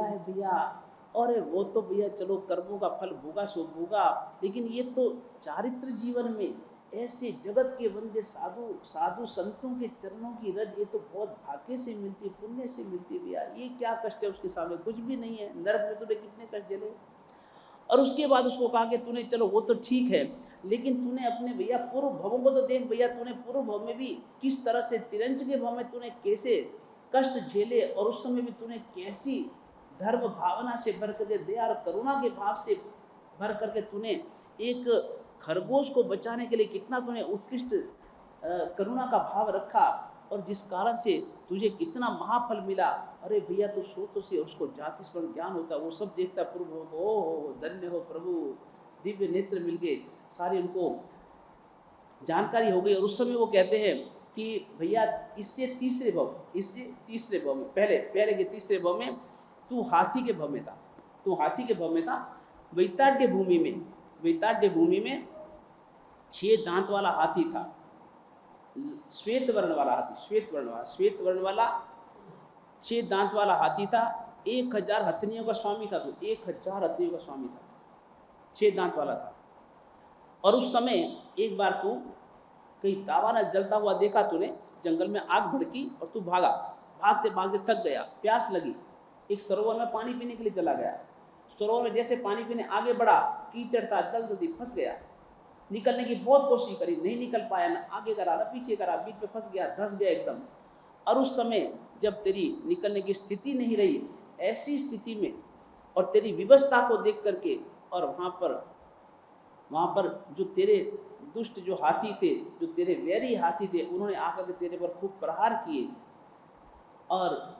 है भैया। और वो तो भैया चलो कर्मों का फल भोगा सो भोगा, लेकिन ये तो चारित्र जीवन में ऐसे जगत के वंदे साधु संतों के चरणों की रज, ये तो बहुत भाग्य से मिलती, पुण्य से मिलती भैया। ये क्या कष्ट है उसके सामने, कुछ भी नहीं है। नरक में तूने कितने कष्ट झेले। और उसके बाद उसको कहा कि तूने, चलो वो तो ठीक है, लेकिन तूने अपने भैया पूर्व भवों को तो देख भैया, तूने पूर्व भव में भी किस तरह से, तिरंज के भव में तूने कैसे कष्ट झेले, और उस समय भी तूने कैसी धर्म भावना से भर करके, दया और करुणा के भाव से भर करके तूने एक खरगोश को बचाने के लिए कितना तूने उत्कृष्ट करुणा का भाव रखा, और जिस कारण से तुझे कितना महाफल मिला। अरे भैया तो सोचो से उसको जाति स्मरण ज्ञान होता, वो सब देखता प्रभु हो, धन्य हो प्रभु, दिव्य नेत्र मिल गए, सारी उनको जानकारी हो गई। और उस समय वो कहते हैं कि भैया इससे तीसरे भव में, पहले के तीसरे भव में तू हाथी के भव में था, वैताड्य भूमि में 6 दांत वाला हाथी था, श्वेत वर्ण वाला 6 दांत वाला हाथी था। 1000 हथनियों का स्वामी था, तो 1000 हथनियों का स्वामी था, 6 दांत वाला था। और उस समय एक बार तू कहीं दावानल जलता हुआ देखा तूने, जंगल में आग भड़की और तू भागते थक गया, प्यास लगी, एक सरोवर में पानी पीने के लिए चला गया। सरोवर में जैसे पानी पीने आगे बढ़ा, कीचड़ था, जल्दी फंस गया। निकलने की बहुत कोशिश करी, नहीं निकल पाया, ना आगे करा ना पीछे करा, बीच में फंस गया, धंस गया एकदम। और उस समय जब तेरी निकलने की स्थिति नहीं रही, ऐसी स्थिति में और तेरी विवशता को देख करके, और वहाँ पर जो तेरे दुष्ट जो हाथी थे, जो तेरे वैरी हाथी थे, उन्होंने आकर के तेरे पर खूब प्रहार किए, और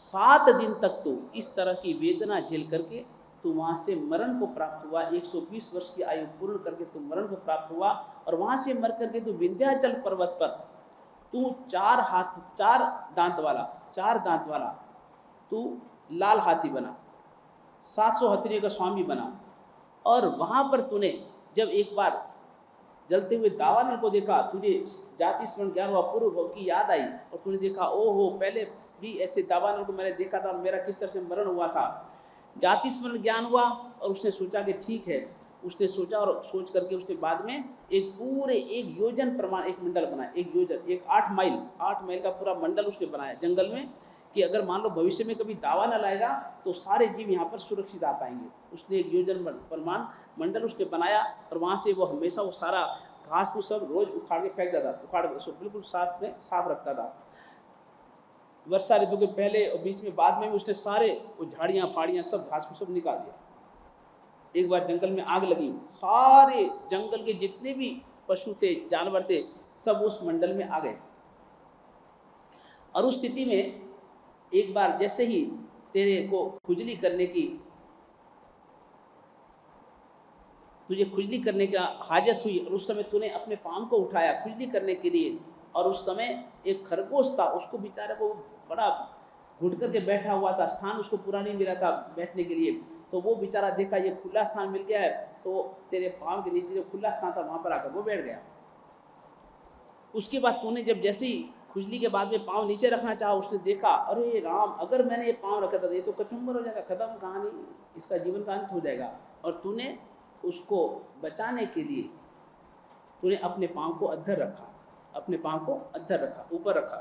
7 दिन तक तो इस तरह की वेदना झेल करके तू वहाँ से मरण को प्राप्त हुआ। 120 वर्ष की आयु पूर्ण करके तू मरण को प्राप्त हुआ, और वहाँ से मर करके तू विंध्याचल पर्वत पर तू 4 दांत वाला तू लाल हाथी बना, 700 हथनियों का स्वामी बना। और वहाँ पर तूने जब एक बार जलते हुए दावानल को देखा, तुझे जाति स्मरण ज्ञान हुआ, पूर्व भव की याद आई, और तूने देखा ओहो पहले भी ऐसे दावानल को मैंने देखा था, मेरा किस तरह से मरण हुआ था। जाति स्मरण ज्ञान हुआ, और उसने सोचा कि ठीक है, उसने सोचा, और सोच करके उसने बाद में एक योजन प्रमाण एक मंडल बनाया, 8 माइल का पूरा मंडल उसने बनाया जंगल में, कि अगर मान लो भविष्य में कभी दावानल आएगा तो सारे जीव यहाँ पर सुरक्षित आ पाएंगे। उसने एक योजन प्रमाण मंडल उसने बनाया, और वहाँ से वो हमेशा वो सारा घास फूस सब रोज उखाड़ के फेंक देता, बिल्कुल साफ रखता था। वर्षा ऋतु के पहले और बीच में बाद में भी उसने सारे वो झाड़ियाँ फाड़ियाँ सब घास फूस सब निकाल दिया। एक बार जंगल में आग लगी, सारे जंगल के जितने भी पशु थे, जानवर थे, सब उस मंडल में आ गए। और उस स्थिति में एक बार जैसे ही तेरे को खुजली करने की तुझे खुजली करने का हाजत हुई और उस समय तूने अपने पाँव को उठाया खुजली करने के लिए, और उस समय एक खरगोश था, उसको बेचारे को बड़ा घुट करके बैठा हुआ था, स्थान उसको पूरा नहीं मिला था बैठने के लिए, तो वो बेचारा देखा ये खुला स्थान मिल गया है, तो तेरे पाँव के नीचे जो खुला स्थान था वहाँ पर आकर वो बैठ गया। उसके बाद तूने जब जैसे ही खुजली के बाद में पाँव नीचे रखना चाहा, उसने देखा अरे राम, अगर मैंने ये पाँव रखा था ये तो कचुम्बर हो जाएगा, खत्म कहानी, इसका जीवन का अंत हो जाएगा। और तूने उसको बचाने के लिए तूने अपने पाँव को अद्धर रखा, अपने पाँव को अद्धर रखा, ऊपर रखा।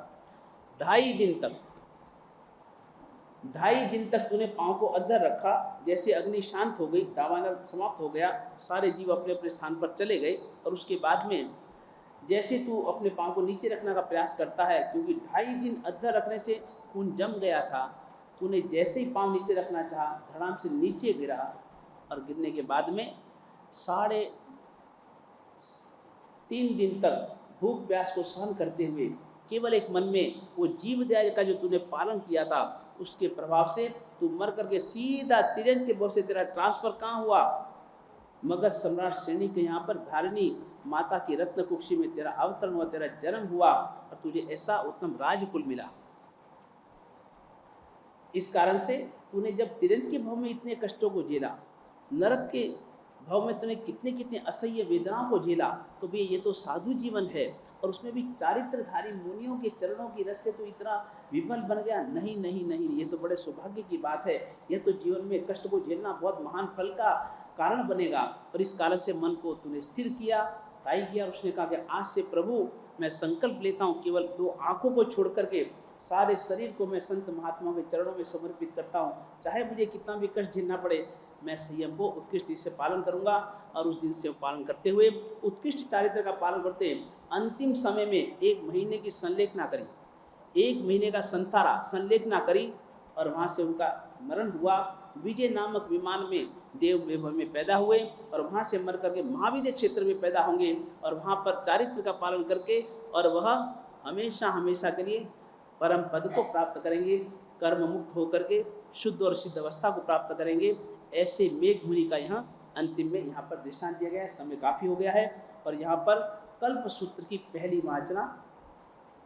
2.5 दिन तक तूने पाँव को अद्धर रखा। जैसे अग्नि शांत हो गई, दावानल समाप्त हो गया, सारे जीव अपने अपने स्थान पर चले गए। और उसके बाद में जैसे तू अपने पाँव को नीचे रखने का प्रयास करता है, क्योंकि 2.5 दिन अद्धर रखने से खून जम गया था, तूने जैसे ही पाँव नीचे रखना चाहा, धड़ाम से नीचे गिरा, और गिरने के बाद में 3.5 दिन तक भूख प्यास को सहन करते हुए केवल एक मन में वो जीव दया का जो तूने पालन किया था, उसके प्रभाव से तू मर करके सीधा तिरंज के बोल से तेरा ट्रांसफर कहाँ हुआ? मगध सम्राट श्रेणी के यहाँ पर धारिणी माता की रत्न कुक्षी में तेरा अवतरण हुआ, तेरा जन्म हुआ, और तुझे ऐसा उत्तम राजकुल मिला। इस कारण से तूने जब तिरंज के भाव में इतने कष्टों को झेला, नरक के भाव में तूने कितने कितने असह्य वेदनाओं को झेला, तो भी ये तो साधु जीवन है, और उसमें भी चारित्रधारी मुनियों के चरणों की रस से तो इतना विमल बन गया। नहीं नहीं नहीं, ये तो बड़े सौभाग्य की बात है, यह तो जीवन में कष्ट को झेलना बहुत महान फल का कारण बनेगा। और इस कारण से मन को तूने स्थिर किया, स्थायी किया, और उसने कहा कि आज से प्रभु मैं संकल्प लेता हूँ, केवल 2 आँखों को छोड़ करके सारे शरीर को मैं संत महात्माओं के चरणों में समर्पित करता हूँ, चाहे मुझे कितना भी कष्ट झेलना पड़े, मैं संयम को उत्कृष्ट रीति से पालन करूंगा। और उस दिन से पालन करते हुए, उत्कृष्ट चारित्र का पालन करते अंतिम समय में 1 महीने की संलेखना करी, 1 महीने का संतारा संलेखना करी, और वहाँ से उनका मरण हुआ। विजय नामक विमान में देव वैभव में पैदा हुए, और वहाँ से मर करके महाविद्य क्षेत्र में पैदा होंगे, और वहाँ पर चारित्र का पालन करके, और वह हमेशा हमेशा के लिए परम पद को प्राप्त करेंगे, कर्म मुक्त होकर के शुद्ध और सिद्ध अवस्था को प्राप्त करेंगे। ऐसे मेघ मुनि का यहाँ अंतिम में यहाँ पर दृष्टांत दिया गया है। समय काफ़ी हो गया है, और यहाँ पर कल्प सूत्र की पहली वाचना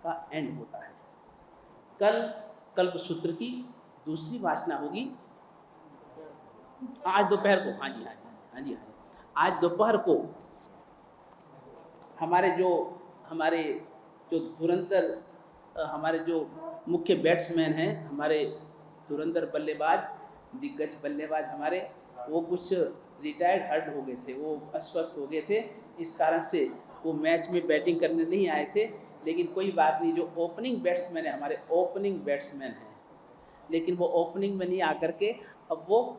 का एंड होता है। कल कल्प सूत्र की दूसरी वाचना होगी आज दोपहर को। हाँ जी, आज दोपहर को हमारे जो धुरंधर हमारे जो मुख्य बैट्समैन हैं, हमारे धुरंधर बल्लेबाज, दिग्गज बल्लेबाज हमारे, वो कुछ रिटायर्ड हर्ट हो गए थे, वो अस्वस्थ हो गए थे, इस कारण से वो मैच में बैटिंग करने नहीं आए थे। लेकिन कोई बात नहीं, जो ओपनिंग बैट्समैन है, हमारे ओपनिंग बैट्समैन हैं, लेकिन वो ओपनिंग में नहीं आकर के अब वो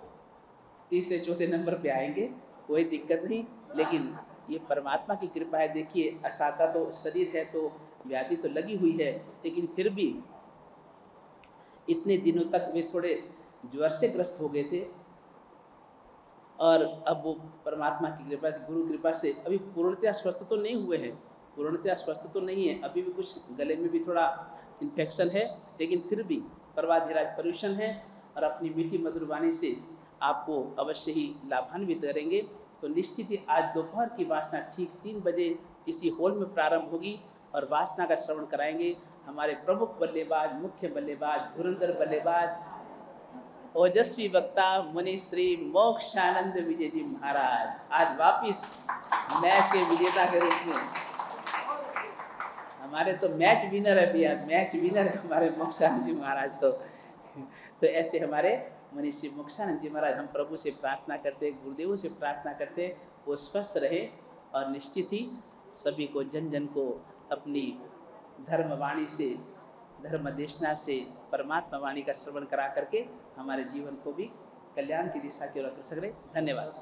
तीसरे चौथे नंबर पे आएंगे, कोई दिक्कत नहीं। लेकिन ये परमात्मा की कृपा है। देखिए, असाता तो शरीर है, तो व्याधि तो लगी हुई है, लेकिन फिर भी इतने दिनों तक वे थोड़े ज्वर से ग्रस्त हो गए थे, और अब वो परमात्मा की कृपा से, गुरु कृपा से अभी पूर्णतया स्वस्थ तो नहीं हुए हैं, पूर्णतया स्वस्थ तो नहीं है, अभी भी कुछ गले में भी थोड़ा इन्फेक्शन है, लेकिन फिर भी परवाधिराज पर्यूषण है, और अपनी मीठी मधुर वाणी से आपको अवश्य ही लाभान्वित करेंगे। तो निश्चित ही आज दोपहर की वासना ठीक 3 बजे इसी हॉल में प्रारंभ होगी, और वासना का श्रवण कराएंगे हमारे प्रमुख बल्लेबाज, मुख्य बल्लेबाज, धुरंधर बल्लेबाज, ओजस्वी वक्ता मुनि श्री मोक्षानंद विजय जी महाराज, आज वापिस मैच के विजेता के रूप में। हमारे तो मैच विनर है भैया, मैच विनर है हमारे मोक्षानंद जी महाराज। तो ऐसे हमारे मुनि श्री मोक्षानंद जी महाराज, हम प्रभु से प्रार्थना करते, गुरुदेवों से प्रार्थना करते, वो स्वस्थ रहे, और निश्चित ही सभी को, जन जन को अपनी धर्मवाणी से, धर्म देशना से, परमात्मा वाणी का श्रवण करा करके हमारे जीवन को भी कल्याण की दिशा की ओर अग्रसर करें। धन्यवाद।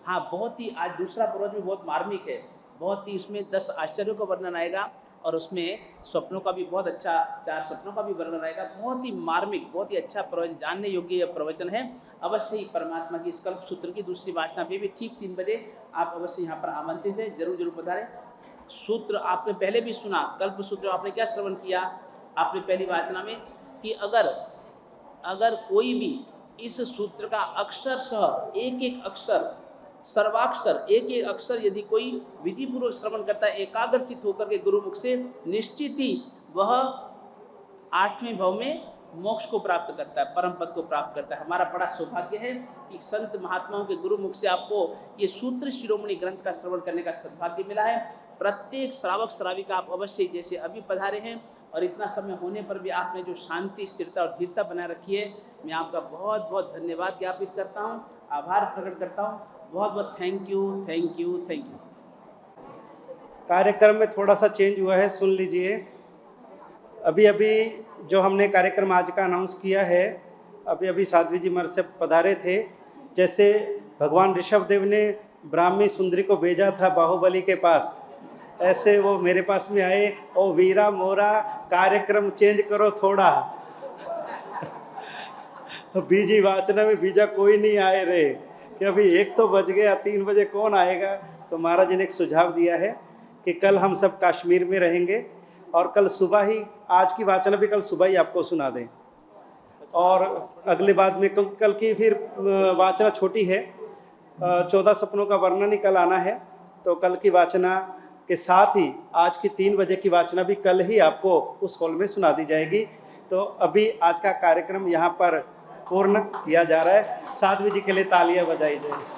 हाँ, बहुत ही आज दूसरा प्रवचन भी बहुत मार्मिक है, बहुत ही उसमें 10 आश्चर्यों का वर्णन आएगा, और उसमें स्वप्नों का भी बहुत अच्छा, 4 स्वप्नों का भी वर्णन आएगा। बहुत ही मार्मिक, बहुत ही अच्छा प्रवचन, जानने योग्य यह प्रवचन है। अवश्य ही परमात्मा की इस कल्प सूत्र की दूसरी वासना पे भी ठीक 3 बजे आप अवश्य यहाँ पर आमंत्रित हैं, जरूर जरूर पधारें। सूत्र आपने पहले भी सुना, कल्प सूत्र आपने क्या श्रवण किया? आपने पहली वाचना में कि अगर कोई भी इस सूत्र का अक्षरशः एक एक अक्षर सर्वाक्षर एक एक अक्षर यदि कोई विधि पूर्वक श्रवण करता है एकाग्रचित होकर के गुरुमुख से, निश्चित ही वह 8वें भाव में मोक्ष को प्राप्त करता है, परम पद को प्राप्त करता है। हमारा बड़ा सौभाग्य है कि संत महात्माओं के गुरुमुख से आपको ये सूत्र शिरोमणि ग्रंथ का श्रवण करने का सद्भाग्य मिला है। प्रत्येक श्रावक श्राविका आप अवश्य जैसे अभी पधारे हैं और इतना समय होने पर भी आपने जो शांति, स्थिरता और धीरता बनाए रखी है, मैं आपका बहुत बहुत धन्यवाद ज्ञापित करता हूँ, आभार प्रकट करता हूँ। बहुत बहुत thank you, thank you, thank you. कार्यक्रम में थोड़ा सा चेंज हुआ है, सुन लीजिए। अभी अभी जो हमने कार्यक्रम आज का अनाउंस किया है, अभी अभी साध्वी जी मर से पधारे थे। जैसे भगवान ऋषभदेव ने ब्राह्मी सुंदरी को भेजा था बाहुबली के पास, ऐसे वो मेरे पास में आए, ओ वीरा मोरा कार्यक्रम चेंज करो थोड़ा। बीजी वाचना में बीजा कोई नहीं आए रे कि अभी 1 तो बज गया, 3 बजे कौन आएगा। तो महाराज जी ने एक सुझाव दिया है कि कल हम सब कश्मीर में रहेंगे और कल सुबह ही, आज की वाचना भी कल सुबह ही आपको सुना दें। और अगले बाद में क्योंकि कल की फिर वाचना छोटी है, 14 सपनों का वर्णन ही कल आना है, तो कल की वाचना के साथ ही आज की 3 बजे की वाचना भी कल ही आपको उस हॉल में सुना दी जाएगी। तो अभी आज का कार्यक्रम यहाँ पर पूर्ण किया जा रहा है। साध्वी जी के लिए तालियां बजाई जाए।